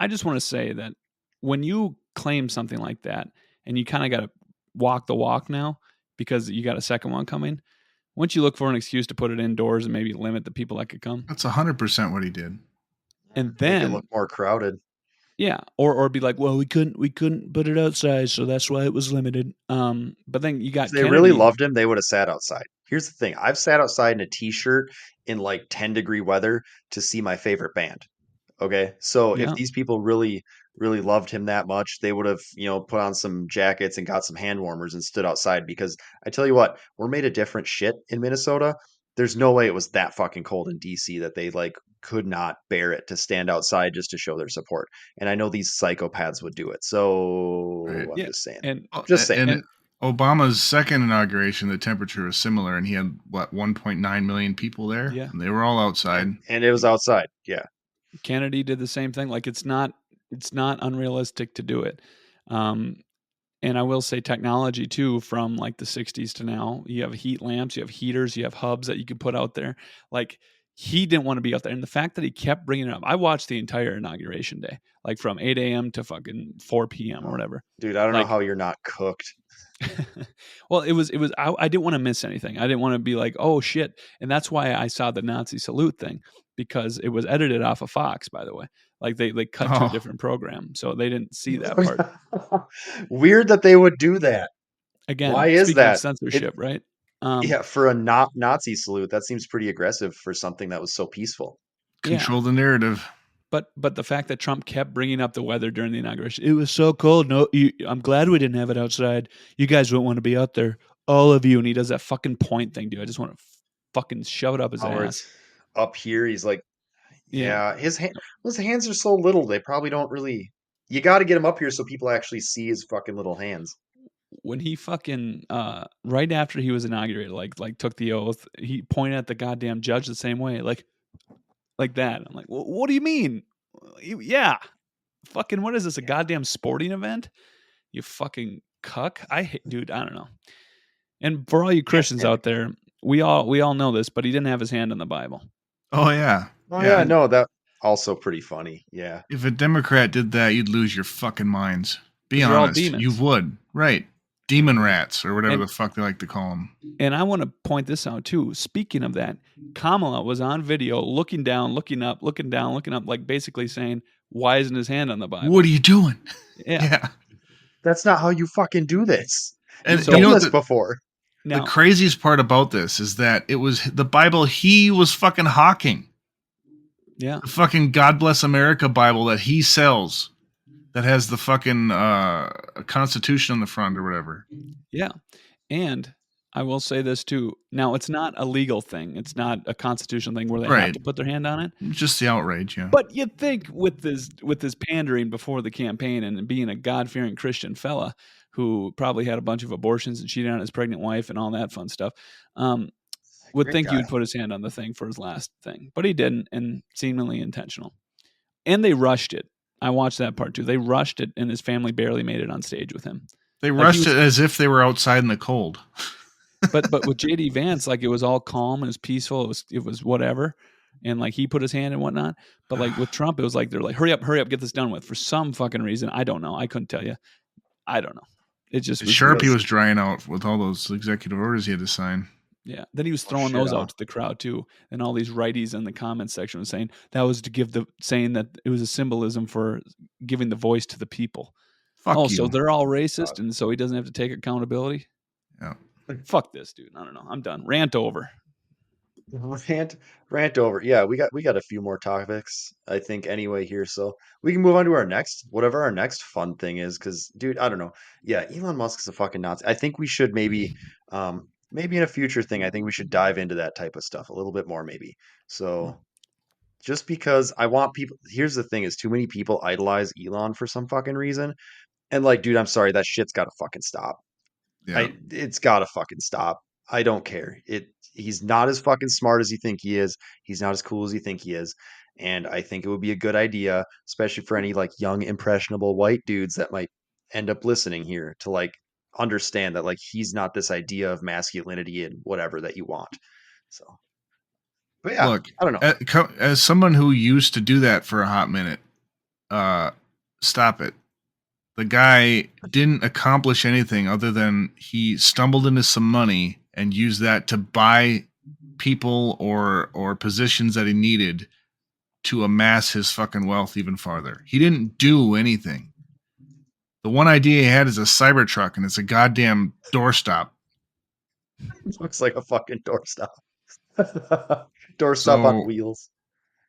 I just want to say that when you claim something like that, and you kind of got to walk the walk now because you got a second one coming, once you look for an excuse to put it indoors and maybe limit the people that could come, That's 100% what he did. and Make then it look more crowded. yeah, or be like, well, we couldn't put it outside, so that's why it was limited. But then you got If they Kennedy. really loved him, they would have sat outside. Here's the thing: I've sat outside in a t-shirt in like 10-degree weather to see my favorite band. Okay. So if Yeah. these people really, really loved him that much, they would have, put on some jackets and got some hand warmers and stood outside because I tell you what, we're made of different shit in Minnesota. There's no way it was that fucking cold in DC that they like could not bear it to stand outside just to show their support. And I know these psychopaths would do it. So Right. I'm Yeah. just saying. And Just saying. And Obama's second inauguration, the temperature was similar, and he had 1.9 million people there. Yeah. And they were all outside. And it was outside. Yeah. Kennedy did the same thing. Like it's not unrealistic to do it. And I will say technology too, from like the 60s to now, you have heat lamps, you have heaters, you have hubs that you can put out there. Like he didn't want to be out there. And the fact that he kept bringing it up, I watched the entire inauguration day, like from 8 a.m. to fucking 4 p.m. or whatever. Dude, I don't know Like, how you're not cooked. well, I didn't want to miss anything. I didn't want to be like, oh shit. And that's why I saw the Nazi salute thing, because it was edited off of Fox, by the way. Like they cut to a different program. So they didn't see that part. Weird that they would do that. Again, why is speaking that? of censorship, right? Yeah, for a Nazi salute, that seems pretty aggressive for something that was so peaceful. Control the narrative. But the fact that Trump kept bringing up the weather during the inauguration, it was so cold. No, I'm glad we didn't have it outside. You guys wouldn't want to be out there, all of you. And he does that fucking point thing, dude. I just want to fucking shove it up his ass. Up here, he's like, yeah. His hands are so little. They probably don't really. You got to get him up here so people actually see his fucking little hands. When he fucking right after he was inaugurated, like took the oath, he pointed at the goddamn judge the same way, like that. I'm like, well, what do you mean? Yeah, fucking what is this? A goddamn sporting event? You fucking cuck! Dude, I don't know. And for all you Christians out there, we all know this, but he didn't have his hand on the Bible. Oh yeah. Oh yeah, no, that also pretty funny. Yeah. If a Democrat did that, you'd lose your fucking minds. Be honest, you would. Right. Demon rats, or whatever the fuck they like to call them. And I want to point this out too. Speaking of that, Kamala was on video looking down, looking up, looking down, looking up, like basically saying, why isn't his hand on the Bible? What are you doing? Yeah. That's not how you fucking do this. And you've done this before. The craziest part about this is that it was the Bible he was fucking hawking. Yeah. The fucking God Bless America Bible that he sells. That has the fucking Constitution on the front or whatever. Yeah. And I will say this too. Now, it's not a legal thing. It's not a constitutional thing where they have to put their hand on it. Just the outrage, yeah. But you'd think with this pandering before the campaign and being a God-fearing Christian fella who probably had a bunch of abortions and cheated on his pregnant wife and all that fun stuff, would think he would put his hand on the thing for his last thing. But he didn't, and seemingly intentional. And they rushed it. I watched that part too. They rushed it, and his family barely made it on stage with him. They rushed it as if they were outside in the cold. but with JD Vance, like it was all calm, it was peaceful, it was whatever, and like he put his hand and whatnot. But like with Trump, it was like they're like, hurry up, get this done with. For some fucking reason, I don't know. I couldn't tell you. I don't know. It just Sharpie was drying out with all those executive orders he had to sign. Yeah. Then he was throwing those out to the crowd too. And all these righties in the comments section was saying that was to saying that it was a symbolism for giving the voice to the people. So they're all racist, and so he doesn't have to take accountability. Yeah. Fuck this, dude. I don't know. I'm done. Rant over. Rant over. Yeah, we got a few more topics, I think, anyway here, so we can move on to our next, whatever our next fun thing is, because dude, I don't know. Yeah, Elon Musk is a fucking Nazi. I think we should maybe in a future thing, I think we should dive into that type of stuff a little bit more, maybe. So just because I want people, here's the thing: is too many people idolize Elon for some fucking reason, and like, dude, I'm sorry, that shit's got to fucking stop. Yeah. It's gotta fucking stop. I don't care. He's not as fucking smart as you think he is. He's not as cool as you think he is. And I think it would be a good idea, especially for any like young, impressionable white dudes that might end up listening here to like understand that like he's not this idea of masculinity and whatever that you want. So, but yeah, Look, I don't know. as someone who used to do that for a hot minute, stop it. The guy didn't accomplish anything other than he stumbled into some money and used that to buy people or positions that he needed to amass his fucking wealth even farther. He didn't do anything. The one idea he had is a Cybertruck, and it's a goddamn doorstop. Looks like a fucking doorstop. Doorstop on So wheels.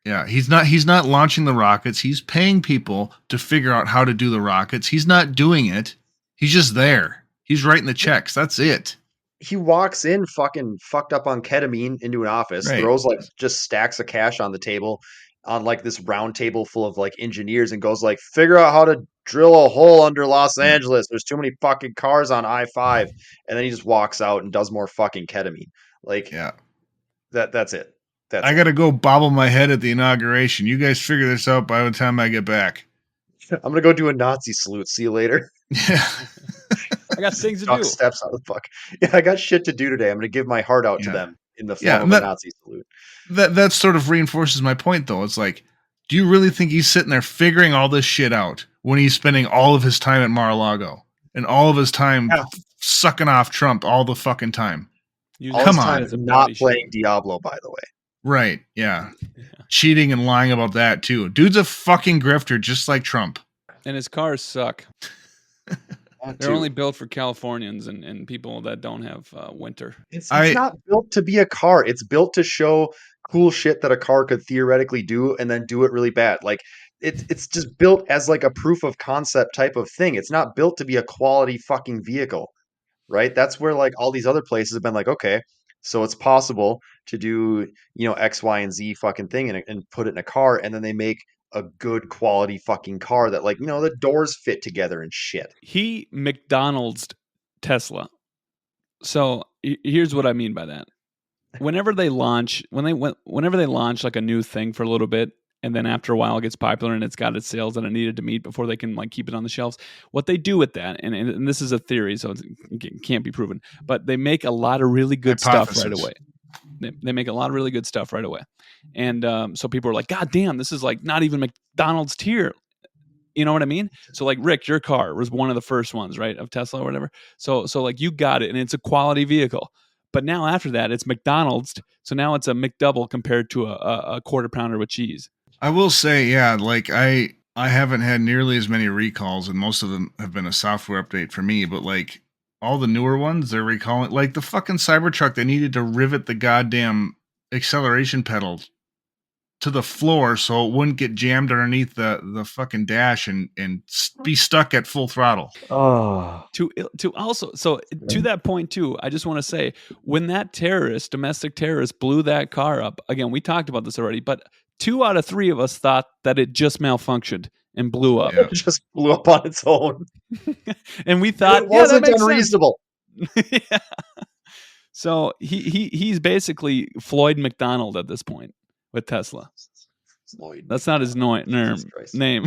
yeah, he's not launching the rockets. He's paying people to figure out how to do the rockets. He's not doing it. He's just there. He's writing the checks. That's it. He walks in fucking fucked up on ketamine into an office, Right. throws like just stacks of cash on the table on like this round table full of like engineers and goes like, figure out how to drill a hole under Los Yeah. Angeles. There's too many fucking cars on I-5. And then he just walks out and does more fucking ketamine. Like Yeah. that's it. That's I it. got to go bobble my head at the inauguration. You guys figure this out by the time I get back. I'm gonna go do a Nazi salute. See you later. Yeah. I got things to Duck do. steps out of the fuck. Yeah, I got shit to do today. I'm gonna give my heart out to Yeah. them in the Yeah, form and of a Nazi salute. that sort of reinforces my point, though. It's like, do you really think he's sitting there figuring all this shit out when he's spending all of his time at Mar-a-Lago and all of his time Yeah. sucking off Trump all the fucking time? Using All Come this on. time as a not body playing shield. Diablo, by the way. Right, yeah. Cheating and lying about that, too. Dude's a fucking grifter, just like Trump. And his cars suck. That They're too. only built for Californians and people that don't have winter. It's I- not built to be a car. It's built to show cool shit that a car could theoretically do and then do it really bad. Like it's just built as like a proof of concept type of thing. It's not built to be a quality fucking vehicle, right? That's where like all these other places have been like, okay, so it's possible to do, X, Y, and Z fucking thing and put it in a car, and then they make a good quality fucking car that like, the doors fit together and shit. He McDonald's Tesla. So here's what I mean by that. Whenever they launch like a new thing for a little bit, and then after a while it gets popular and it's got its sales that it needed to meet before they can like keep it on the shelves. What they do with that, and this is a theory, so it can't be proven, but they make a lot of really good stuff right Hypothesis. away. They make a lot of really good stuff right away, and so people are like, "God damn, this is like not even McDonald's tier." You know what I mean? So like Rick, your car was one of the first ones, right, of Tesla or whatever. So like you got it, and it's a quality vehicle. But now after that, it's McDonald's. So now it's a McDouble compared to a quarter pounder with cheese. I will say, yeah, like I haven't had nearly as many recalls, and most of them have been a software update for me, but like all the newer ones, they're recalling, like the fucking Cybertruck, they needed to rivet the goddamn acceleration pedal to the floor so it wouldn't get jammed underneath the fucking dash and be stuck at full throttle. Oh. To also, so to that point too, I just want to say, when that domestic terrorist blew that car up, again, we talked about this already, but 2 out of 3 of us thought that it just malfunctioned and blew up. Yeah. It just blew up on its own. And we thought, It wasn't that makes unreasonable. sense. Yeah. So he's basically Floyd McDonald at this point with Tesla. Floyd That's not his Jesus Christ. name.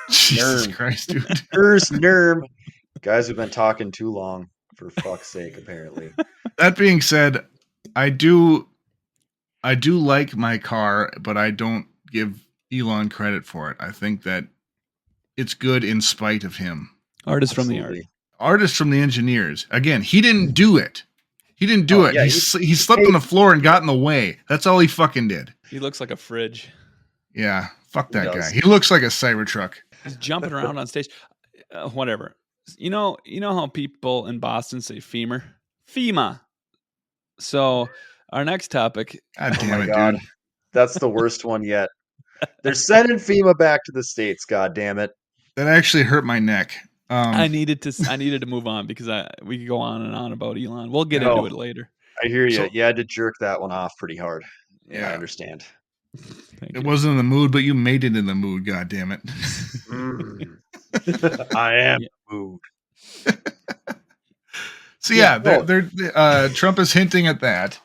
Jesus Nerm. Christ, dude. Nerm. Guys have been talking too long, for fuck's sake, apparently. That being said, I do like my car, but I don't give Elon credit for it. I think that it's good in spite of him. Artist from the art. Absolutely. Artist from the engineers. Again, he didn't do it. He didn't do it. Yeah, he slept on the floor and got in the way. That's all he fucking did. He looks like a fridge. Yeah, fuck that does. guy. He looks like a Cybertruck. He's jumping around on stage. Whatever. You know how people in Boston say femur? FEMA. So Our next topic. God Oh damn my it, God. dude. That's the worst one yet. They're sending FEMA back to the States, God damn it. That actually hurt my neck. I needed to move on because we could go on and on about Elon. We'll get No. into it later. I hear you. So- You had to jerk that one off pretty hard. Yeah, I Yeah. understand. Thank It you. wasn't in the mood, but you made it in the mood, god damn it. I am Yeah. the mood. So Yeah, Trump is hinting at that.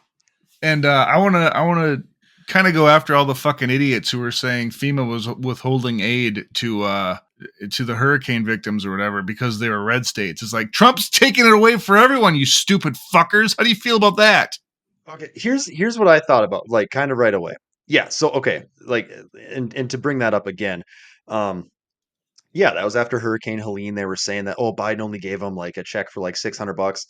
And I wanna kind of go after all the fucking idiots who were saying FEMA was withholding aid to the hurricane victims or whatever because they were red states. It's like Trump's taking it away for everyone, you stupid fuckers. How do you feel about that? Okay, here's what I thought about, like, kind of right away. Yeah, so okay, like, and to bring that up again, yeah, that was after Hurricane Helene. They were saying that, oh, Biden only gave them like a check for like $600.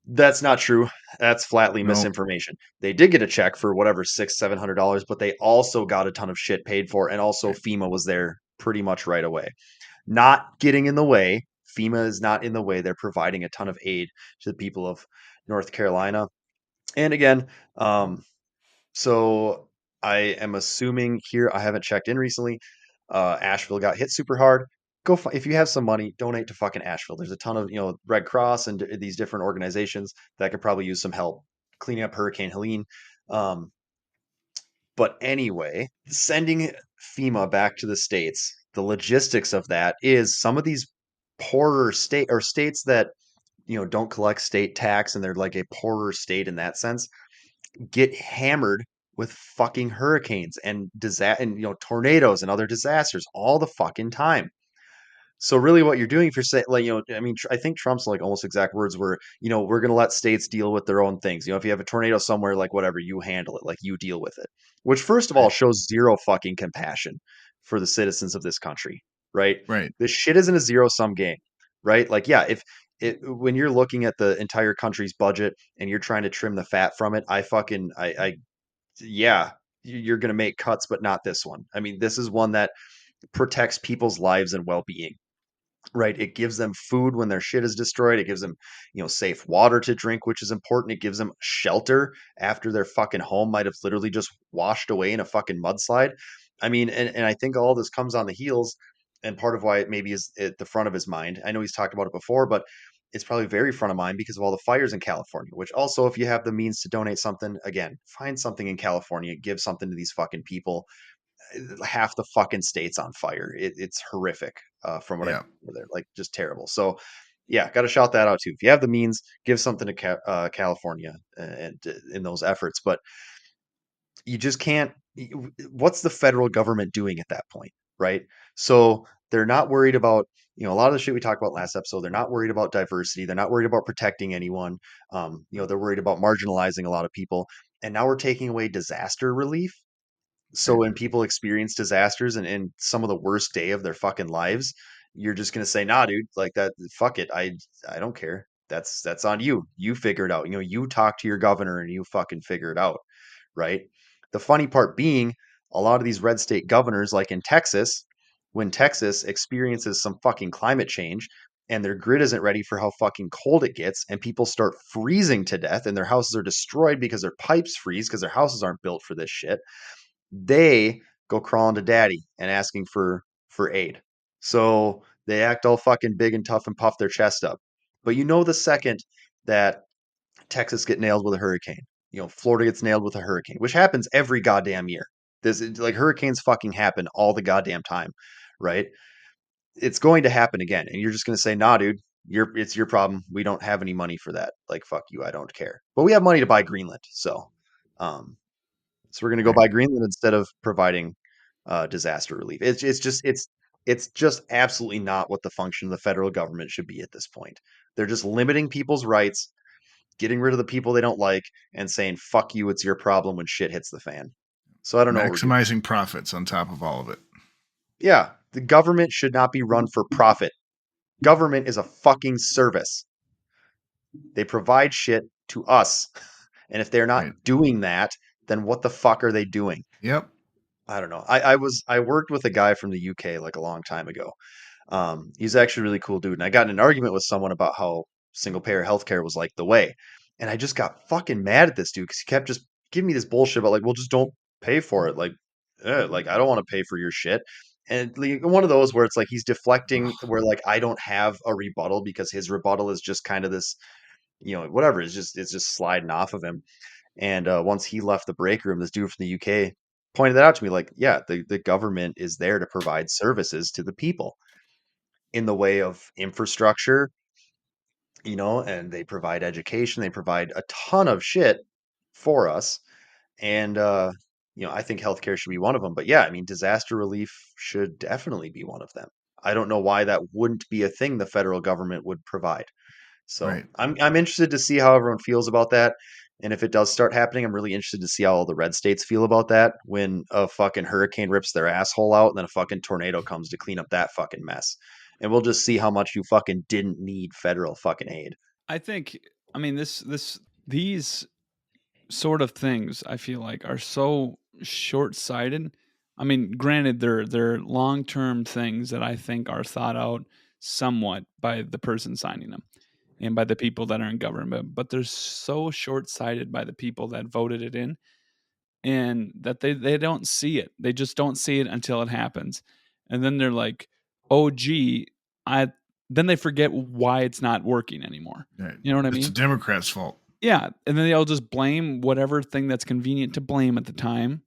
That's not true. That's flatly No. misinformation. They did get a check for whatever $600-700, but they also got a ton of shit paid for, and also Right. FEMA was there pretty much right away. Not getting in the way. FEMA is not in the way. They're providing a ton of aid to the people of North Carolina. And again, so I am assuming here, I haven't checked in recently. Asheville got hit super hard. If you have some money, donate to fucking Asheville. There's a ton of Red Cross and these different organizations that could probably use some help cleaning up Hurricane Helene. But anyway, sending FEMA back to the states, the logistics of that is some of these poorer states that don't collect state tax and they're like a poorer state in that sense get hammered with fucking hurricanes and tornadoes and other disasters all the fucking time. So really what you're doing, if you're saying, like, I mean, I think Trump's like almost exact words were, we're going to let states deal with their own things. If you have a tornado somewhere, like whatever, you handle it, like you deal with it, which first of all Right. shows zero fucking compassion for the citizens of this country, right? Right. This shit isn't a zero sum game, right? Like, yeah, when you're looking at the entire country's budget and you're trying to trim the fat from it, yeah, you're going to make cuts, but not this one. I mean, this is one that protects people's lives and well-being, right? It gives them food when their shit is destroyed. It gives them, safe water to drink, which is important. It gives them shelter after their fucking home might have literally just washed away in a fucking mudslide. I mean, and I think all this comes on the heels, and part of why it maybe is at the front of his mind. I know he's talked about it before, but it's probably very front of mind because of all the fires in California, which also, if you have the means to donate something, again, find something in California, give something to these fucking people. Half the fucking state's on fire. It's horrific from what I Yeah. they're like just terrible. So yeah, got to shout that out too. If you have the means, give something to California and in those efforts. But you just can't. What's the federal government doing at that point, right? So they're not worried about a lot of the shit we talked about last episode. They're not worried about diversity. They're not worried about protecting anyone. They're worried about marginalizing a lot of people. And now we're taking away disaster relief. So when people experience disasters and some of the worst day of their fucking lives, you're just gonna say, nah, dude, like that, fuck it. I don't care. That's on you. You figure it out. You talk to your governor and you fucking figure it out. Right. The funny part being a lot of these red state governors, like in Texas, when Texas experiences some fucking climate change and their grid isn't ready for how fucking cold it gets, and people start freezing to death and their houses are destroyed because their pipes freeze because their houses aren't built for this shit, they go crawling to daddy and asking for aid. So they act all fucking big and tough and puff their chest up. But the second that Texas get nailed with a hurricane, Florida gets nailed with a hurricane, which happens every goddamn year. This like hurricanes fucking happen all the goddamn time, right? It's going to happen again, and you're just going to say, "Nah, dude, it's your problem. We don't have any money for that. Like, fuck you. I don't care." But we have money to buy Greenland, um, so we're going to go Right. buy Greenland instead of providing disaster relief. It's just absolutely not what the function of the federal government should be at this point. They're just limiting people's rights, getting rid of the people they don't like, and saying "fuck you, it's your problem" when shit hits the fan. So I don't know what we're doing. Maximizing profits on top of all of it. Yeah, the government should not be run for profit. Government is a fucking service. They provide shit to us, and if they're not Right. doing that, then what the fuck are they doing? Yep. I don't know. I worked with a guy from the UK like a long time ago. He's actually a really cool dude, and I got in an argument with someone about how single payer healthcare was like the way. And I just got fucking mad at this dude because he kept just giving me this bullshit about like, well, just don't pay for it. Like I don't want to pay for your shit. And like, one of those where it's like he's deflecting, Ugh. where like I don't have a rebuttal because his rebuttal is just kind of this, whatever. It's just sliding off of him. And once he left the break room, this dude from the UK pointed that out to me. Like, yeah, the government is there to provide services to the people in the way of infrastructure, and they provide education, they provide a ton of shit for us. And I think healthcare should be one of them. But yeah, I mean, disaster relief should definitely be one of them. I don't know why that wouldn't be a thing the federal government would provide. So Right. I'm interested to see how everyone feels about that. And if it does start happening, I'm really interested to see how all the red states feel about that when a fucking hurricane rips their asshole out and then a fucking tornado comes to clean up that fucking mess. And we'll just see how much you fucking didn't need federal fucking aid. I think, I mean, these sort of things I feel like are so short-sighted. I mean, granted, they're long-term things that I think are thought out somewhat by the person signing them and by the people that are in government, but they're so short-sighted by the people that voted it in, and that they don't see it. They just don't see it until it happens, and then they're like, "Oh, gee, I." Then they forget why it's not working anymore. Right. You know what I It's the mean? Democrats' fault. Yeah, and then they'll just blame whatever thing that's convenient to blame at the time,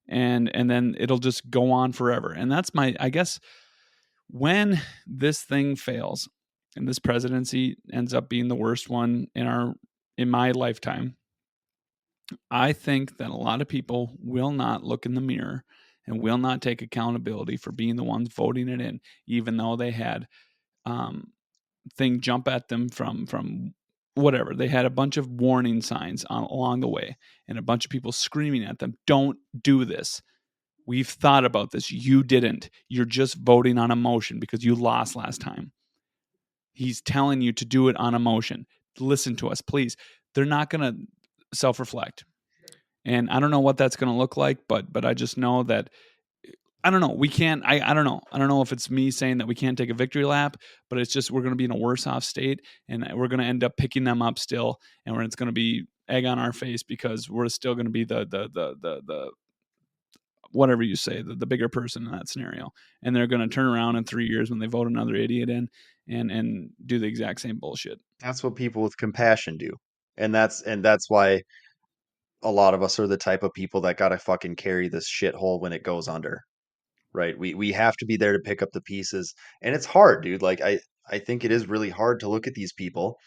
and then it'll just go on forever. And that's my, I guess, when this thing fails and this presidency ends up being the worst one in my lifetime, I think that a lot of people will not look in the mirror and will not take accountability for being the ones voting it in, even though they had um, thing jump at them from whatever. They had a bunch of warning signs along the way and a bunch of people screaming at them, "Don't do this. We've thought about this. You didn't. You're just voting on emotion because you lost last time." He's telling you to do it on emotion. Listen to us, please. They're not going to self-reflect. And I don't know what that's going to look like, but I just know that I don't know. We can't. I don't know. I don't know if it's me saying that we can't take a victory lap, but it's just we're going to be in a worse off state, and we're going to end up picking them up still, and it's going to be egg on our face because we're still going to be the whatever you say, the bigger person in that scenario, and they're going to turn around in 3 years when they vote another idiot in, and do the exact same bullshit. That's what people with compassion do. And that's why a lot of us are the type of people that gotta fucking carry this shithole when it goes under. Right? We have to be there to pick up the pieces. And it's hard, dude. Like I think it is really hard to look at these people,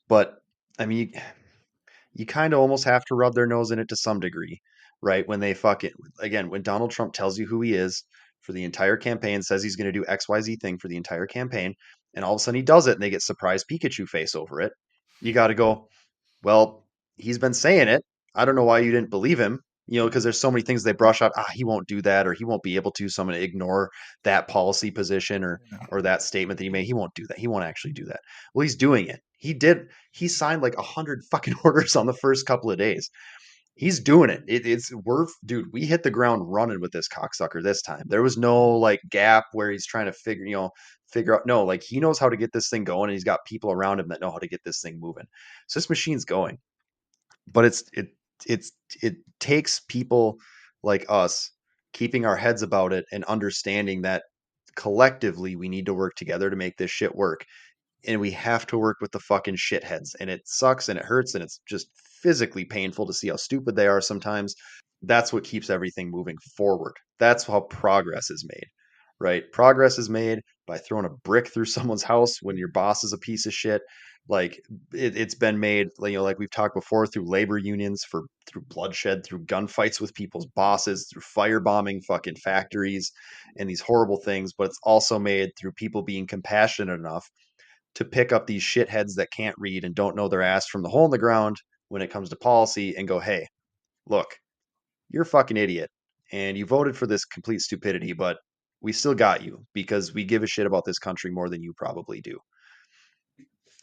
but I mean you kind of almost have to rub their nose in it to some degree, right? When they fucking again, when Donald Trump tells you who he is for the entire campaign, says he's going to do XYZ thing for the entire campaign, and all of a sudden he does it and they get surprised Pikachu face over it. You got to go, well, he's been saying it. I don't know why you didn't believe him, because there's so many things they brush out. He won't do that or he won't be able to. So I'm going to ignore that policy position Yeah. or that statement that he made. He won't do that. He won't actually do that. Well, he's doing it. He did. He signed like 100 fucking orders on the first couple of days. He's doing it. Dude, we hit the ground running with this cocksucker this time. There was no like gap where he's trying to figure out. No, like he knows how to get this thing going and he's got people around him that know how to get this thing moving. So this machine's going. But it takes people like us keeping our heads about it and understanding that collectively we need to work together to make this shit work, and we have to work with the fucking shitheads. And it sucks and it hurts and it's just physically painful to see how stupid they are sometimes. That's what keeps everything moving forward. That's how progress is made, right? Progress is made by throwing a brick through someone's house when your boss is a piece of shit. Like it's been made, like we've talked before, through labor unions, through bloodshed, through gunfights with people's bosses, through firebombing fucking factories and these horrible things. But it's also made through people being compassionate enough to pick up these shitheads that can't read and don't know their ass from the hole in the ground when it comes to policy and go, hey, look, you're a fucking idiot and you voted for this complete stupidity, but we still got you because we give a shit about this country more than you probably do.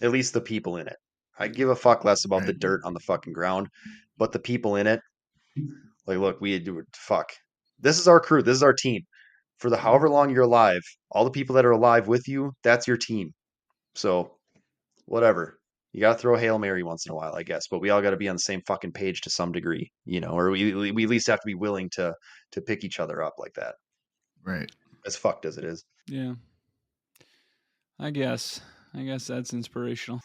At least the people in it. I give a fuck less about the Right. dirt on the fucking ground, but the people in it, like, look, we do fuck. This is our crew. This is our team. For the however long you're alive, all the people that are alive with you, that's your team. So, whatever. You got to throw a Hail Mary once in a while, I guess, but we all got to be on the same fucking page to some degree, or we at least have to be willing to pick each other up like that. Right. As fucked as it is. Yeah. I guess that's inspirational.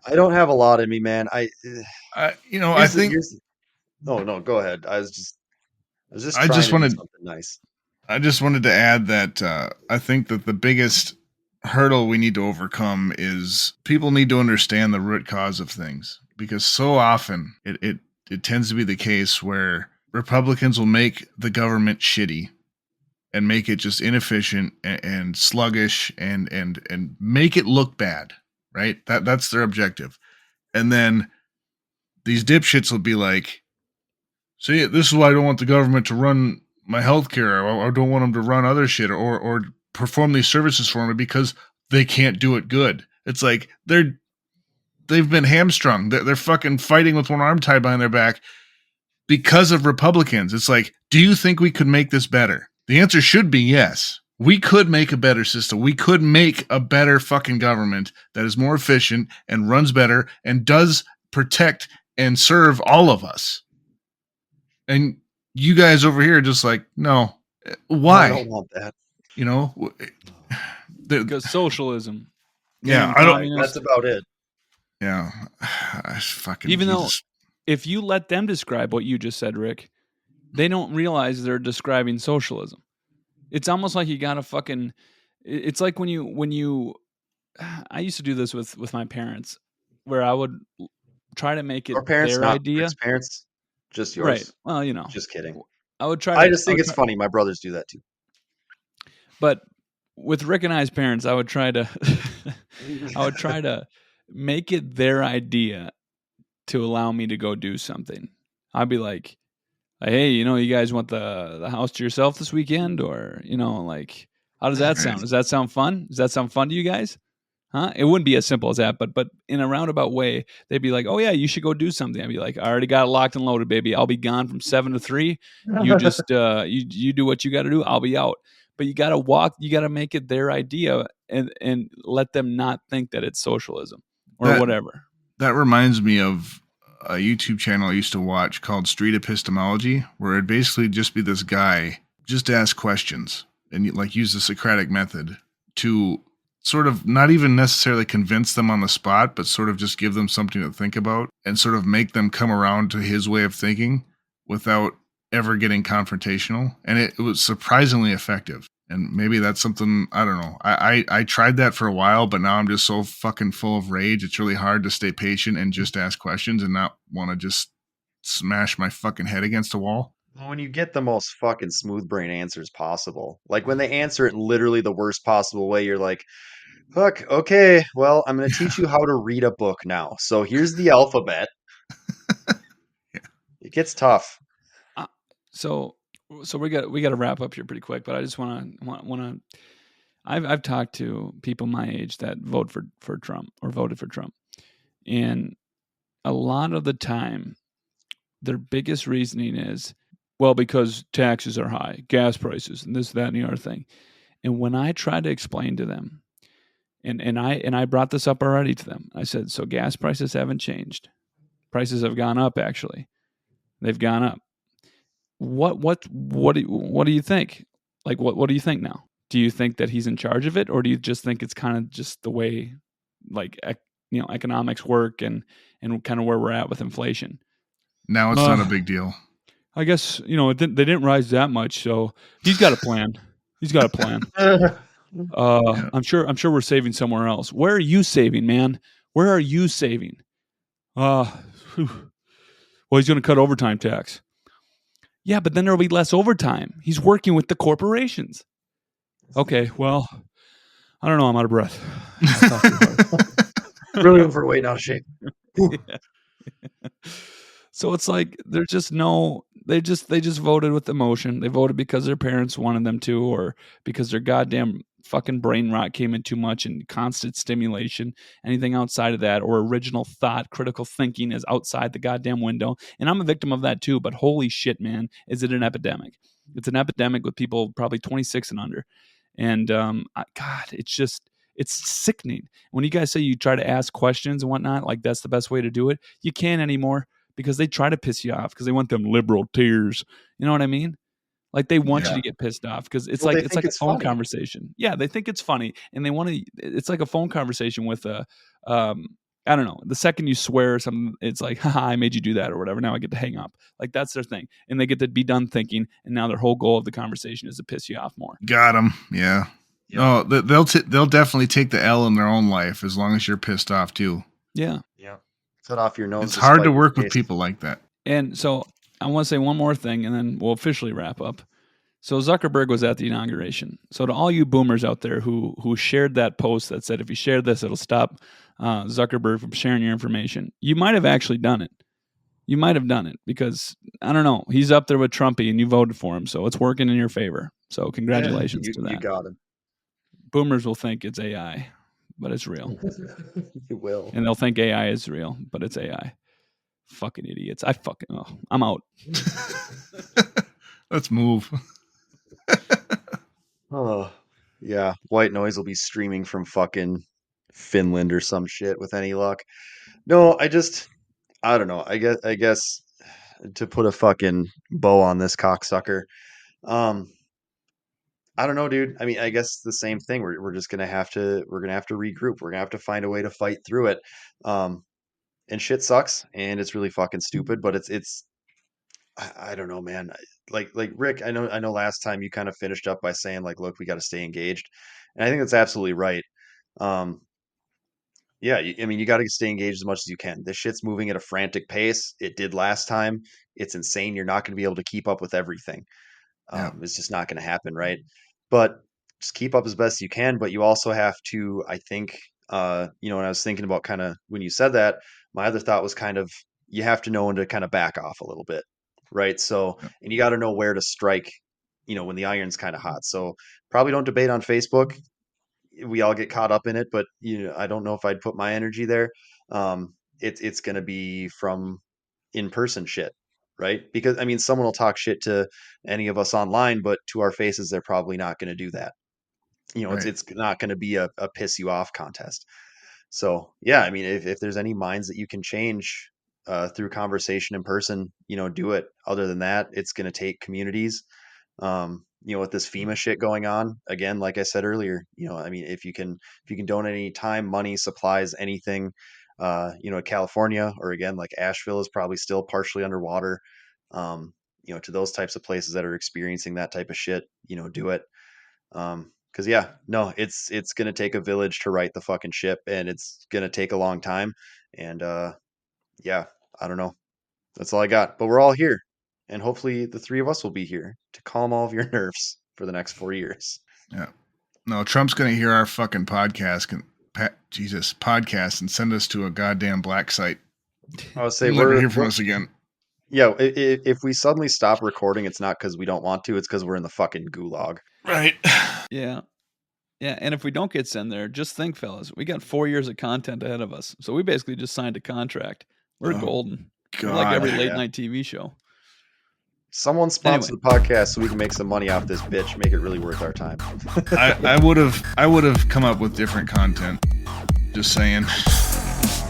I don't have a lot in me, man. I here's think. No, go ahead. I was just I trying just to do wanted. something nice. I just wanted to add that I think that the biggest hurdle we need to overcome is people need to understand the root cause of things, because so often it tends to be the case where Republicans will make the government shitty and make it just inefficient and sluggish and make it look bad, right? That's their objective. And then these dipshits will be like, see, this is why I don't want the government to run my healthcare, or I don't want them to run other shit, or perform these services for me because they can't do it good. It's like they've been hamstrung. They're fucking fighting with one arm tied behind their back because of Republicans. It's like, do you think we could make this better? The answer should be yes. We could make a better system. We could make a better fucking government that is more efficient and runs better and does protect and serve all of us. And you guys over here are just like, no. Why? I don't want that. Because socialism. Yeah, I don't. That's about it. Yeah, I fucking. Even though, if you let them describe what you just said, Rick, they don't realize they're describing socialism. It's almost like you gotta fucking. It's like when you. I used to do this with my parents, where I would try to make it Our parents, their not idea. Rick's parents, just yours. Right. Well, Just kidding. I would try. I just think it's funny. My brothers do that too. But with Rick and I's parents, I would try to make it their idea to allow me to go do something. I'd be like, hey, you guys want the house to yourself this weekend? Or, like, how does that sound? Does that sound fun? Does that sound fun to you guys? Huh? It wouldn't be as simple as that, but in a roundabout way, they'd be like, oh yeah, you should go do something. I'd be like, I already got it locked and loaded, baby. I'll be gone from 7 to 3. You just, you do what you got to do. I'll be out. But you got to make it their idea and let them not think that it's socialism or whatever. That reminds me of a YouTube channel I used to watch called Street Epistemology, where it'd basically just be this guy just ask questions and like use the Socratic method to sort of not even necessarily convince them on the spot, but sort of just give them something to think about and sort of make them come around to his way of thinking without ever getting confrontational. And it was surprisingly effective. And maybe that's something, I don't know. I tried that for a while, but now I'm just so fucking full of rage. It's really hard to stay patient and just ask questions and not want to just smash my fucking head against a wall. When you get the most fucking smooth brain answers possible, like when they answer it literally the worst possible way, you're like, fuck, okay, well, I'm going to teach you how to read a book now. So here's the alphabet. Yeah. It gets tough. So we got to wrap up here pretty quick, but I just want to I've talked to people my age that voted for Trump, and a lot of the time their biggest reasoning is, well, because taxes are high, gas prices, and this, that, and the other thing. And when I try to explain to them, and I brought this up already to them, I said, so gas prices haven't changed. Prices have gone up, actually. They've gone up. What do you think? Like, what do you think now? Do you think that he's in charge of it, or do you just think it's kind of just the way, like, economics work and kind of where we're at with inflation? Now it's not a big deal. I guess, they didn't rise that much, so he's got a plan. I'm sure we're saving somewhere else. Where are you saving, man? Where are you saving? Well, he's going to cut overtime tax. Yeah, but then there'll be less overtime. He's working with the corporations. Okay, well, I don't know. I'm out of breath. Really overweight, out of shape. Yeah. So it's like they just voted with emotion. They voted because their parents wanted them to, or because their goddamn fucking brain rot came in too much and constant stimulation. Anything outside of that, or original thought, critical thinking, is outside the goddamn window. And I'm a victim of that too. But holy shit, man, is it an epidemic? It's an epidemic with people probably 26 and under. And God, it's just, It's sickening. When you guys say you try to ask questions and whatnot, like that's the best way to do it, you can't anymore because they try to piss you off because they want them liberal tears. You know what I mean? Like they want you to get pissed off because it's Well, like they it's think like a it's phone funny. conversation. Yeah, they think it's funny and they want to. It's like a phone conversation with a. I don't know. The second you swear or something, it's like, haha, I made you do that or whatever. Now I get to hang up. Like that's their thing. And they get to be done thinking. And now their whole goal of the conversation is to piss you off more. Got them. Yeah. No, they'll definitely take the L in their own life as long as you're pissed off too. Yeah. Yeah. Cut off your nose. It's hard to work with people like that. And so I want to say one more thing and then we'll officially wrap up. So Zuckerberg was at the inauguration. So to all you boomers out there who shared that post that said, if you share this, it'll stop Zuckerberg from sharing your information. You might have actually done it. You might have done it because, I don't know, he's up there with Trumpy and you voted for him. So it's working in your favor. So congratulations to that. You got him. Boomers will think it's AI, but it's real. You will. And they'll think AI is real, but it's AI. Fucking idiots. I'm out. Let's move. Oh, yeah. White noise will be streaming from fucking Finland or some shit with any luck. No, I don't know. I guess to put a fucking bow on this cocksucker. I don't know, dude. I mean, I guess the same thing. We're just gonna have to regroup. We're gonna have to find a way to fight through it. And shit sucks, and it's really fucking stupid. But it's I don't know, man. Like Rick, I know. Last time you kind of finished up by saying like, look, we got to stay engaged, and I think that's absolutely right. Um, yeah, I mean, you got to stay engaged as much as you can. This shit's moving at a frantic pace. It did last time. It's insane. You're not going to be able to keep up with everything. It's just not going to happen, right? But just keep up as best you can. But you also have to, I think, when I was thinking about kind of when you said that, my other thought was kind of you have to know when to kind of back off a little bit, right? So, and you got to know where to strike, when the iron's kind of hot. So probably don't debate on Facebook. We all get caught up in it, but I don't know if I'd put my energy there. It's going to be from in-person shit, right? Because I mean, someone will talk shit to any of us online, but to our faces, they're probably not going to do that. Right. It's not going to be a piss you off contest. So yeah, I mean, if there's any minds that you can change through conversation in person, do it. Other than that, it's going to take communities. With this FEMA shit going on, again, like I said earlier, I mean, if you can donate any time, money, supplies, anything, California or again, like Asheville is probably still partially underwater. To those types of places that are experiencing that type of shit, do it. Cause yeah, no, it's going to take a village to right the fucking ship and it's going to take a long time. And, yeah, I don't know. That's all I got, but we're all here. And hopefully the three of us will be here to calm all of your nerves for the next 4 years. Yeah. No, Trump's going to hear our fucking podcast and send us to a goddamn black site. I would say You'll never hear from us again. Yeah. If we suddenly stop recording, it's not because we don't want to. It's because we're in the fucking gulag. Right. Yeah. Yeah. And if we don't get sent there, just think, fellas, we got 4 years of content ahead of us. So we basically just signed a contract. We're golden. God, we're like every late night TV show. Someone sponsor the podcast so we can make some money off this bitch. Make it really worth our time. I would have come up with different content. Just saying.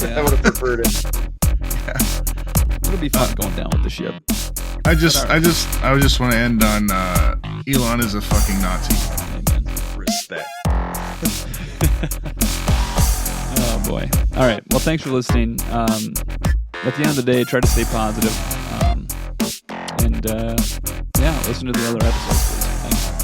Yeah. I would have preferred it. Yeah. It'll be fun going down with the ship. I just want to end on Elon is a fucking Nazi. Amen. Respect. Oh boy. All right. Well, thanks for listening. At the end of the day, try to stay positive. And listen to the other episodes, please. Thanks.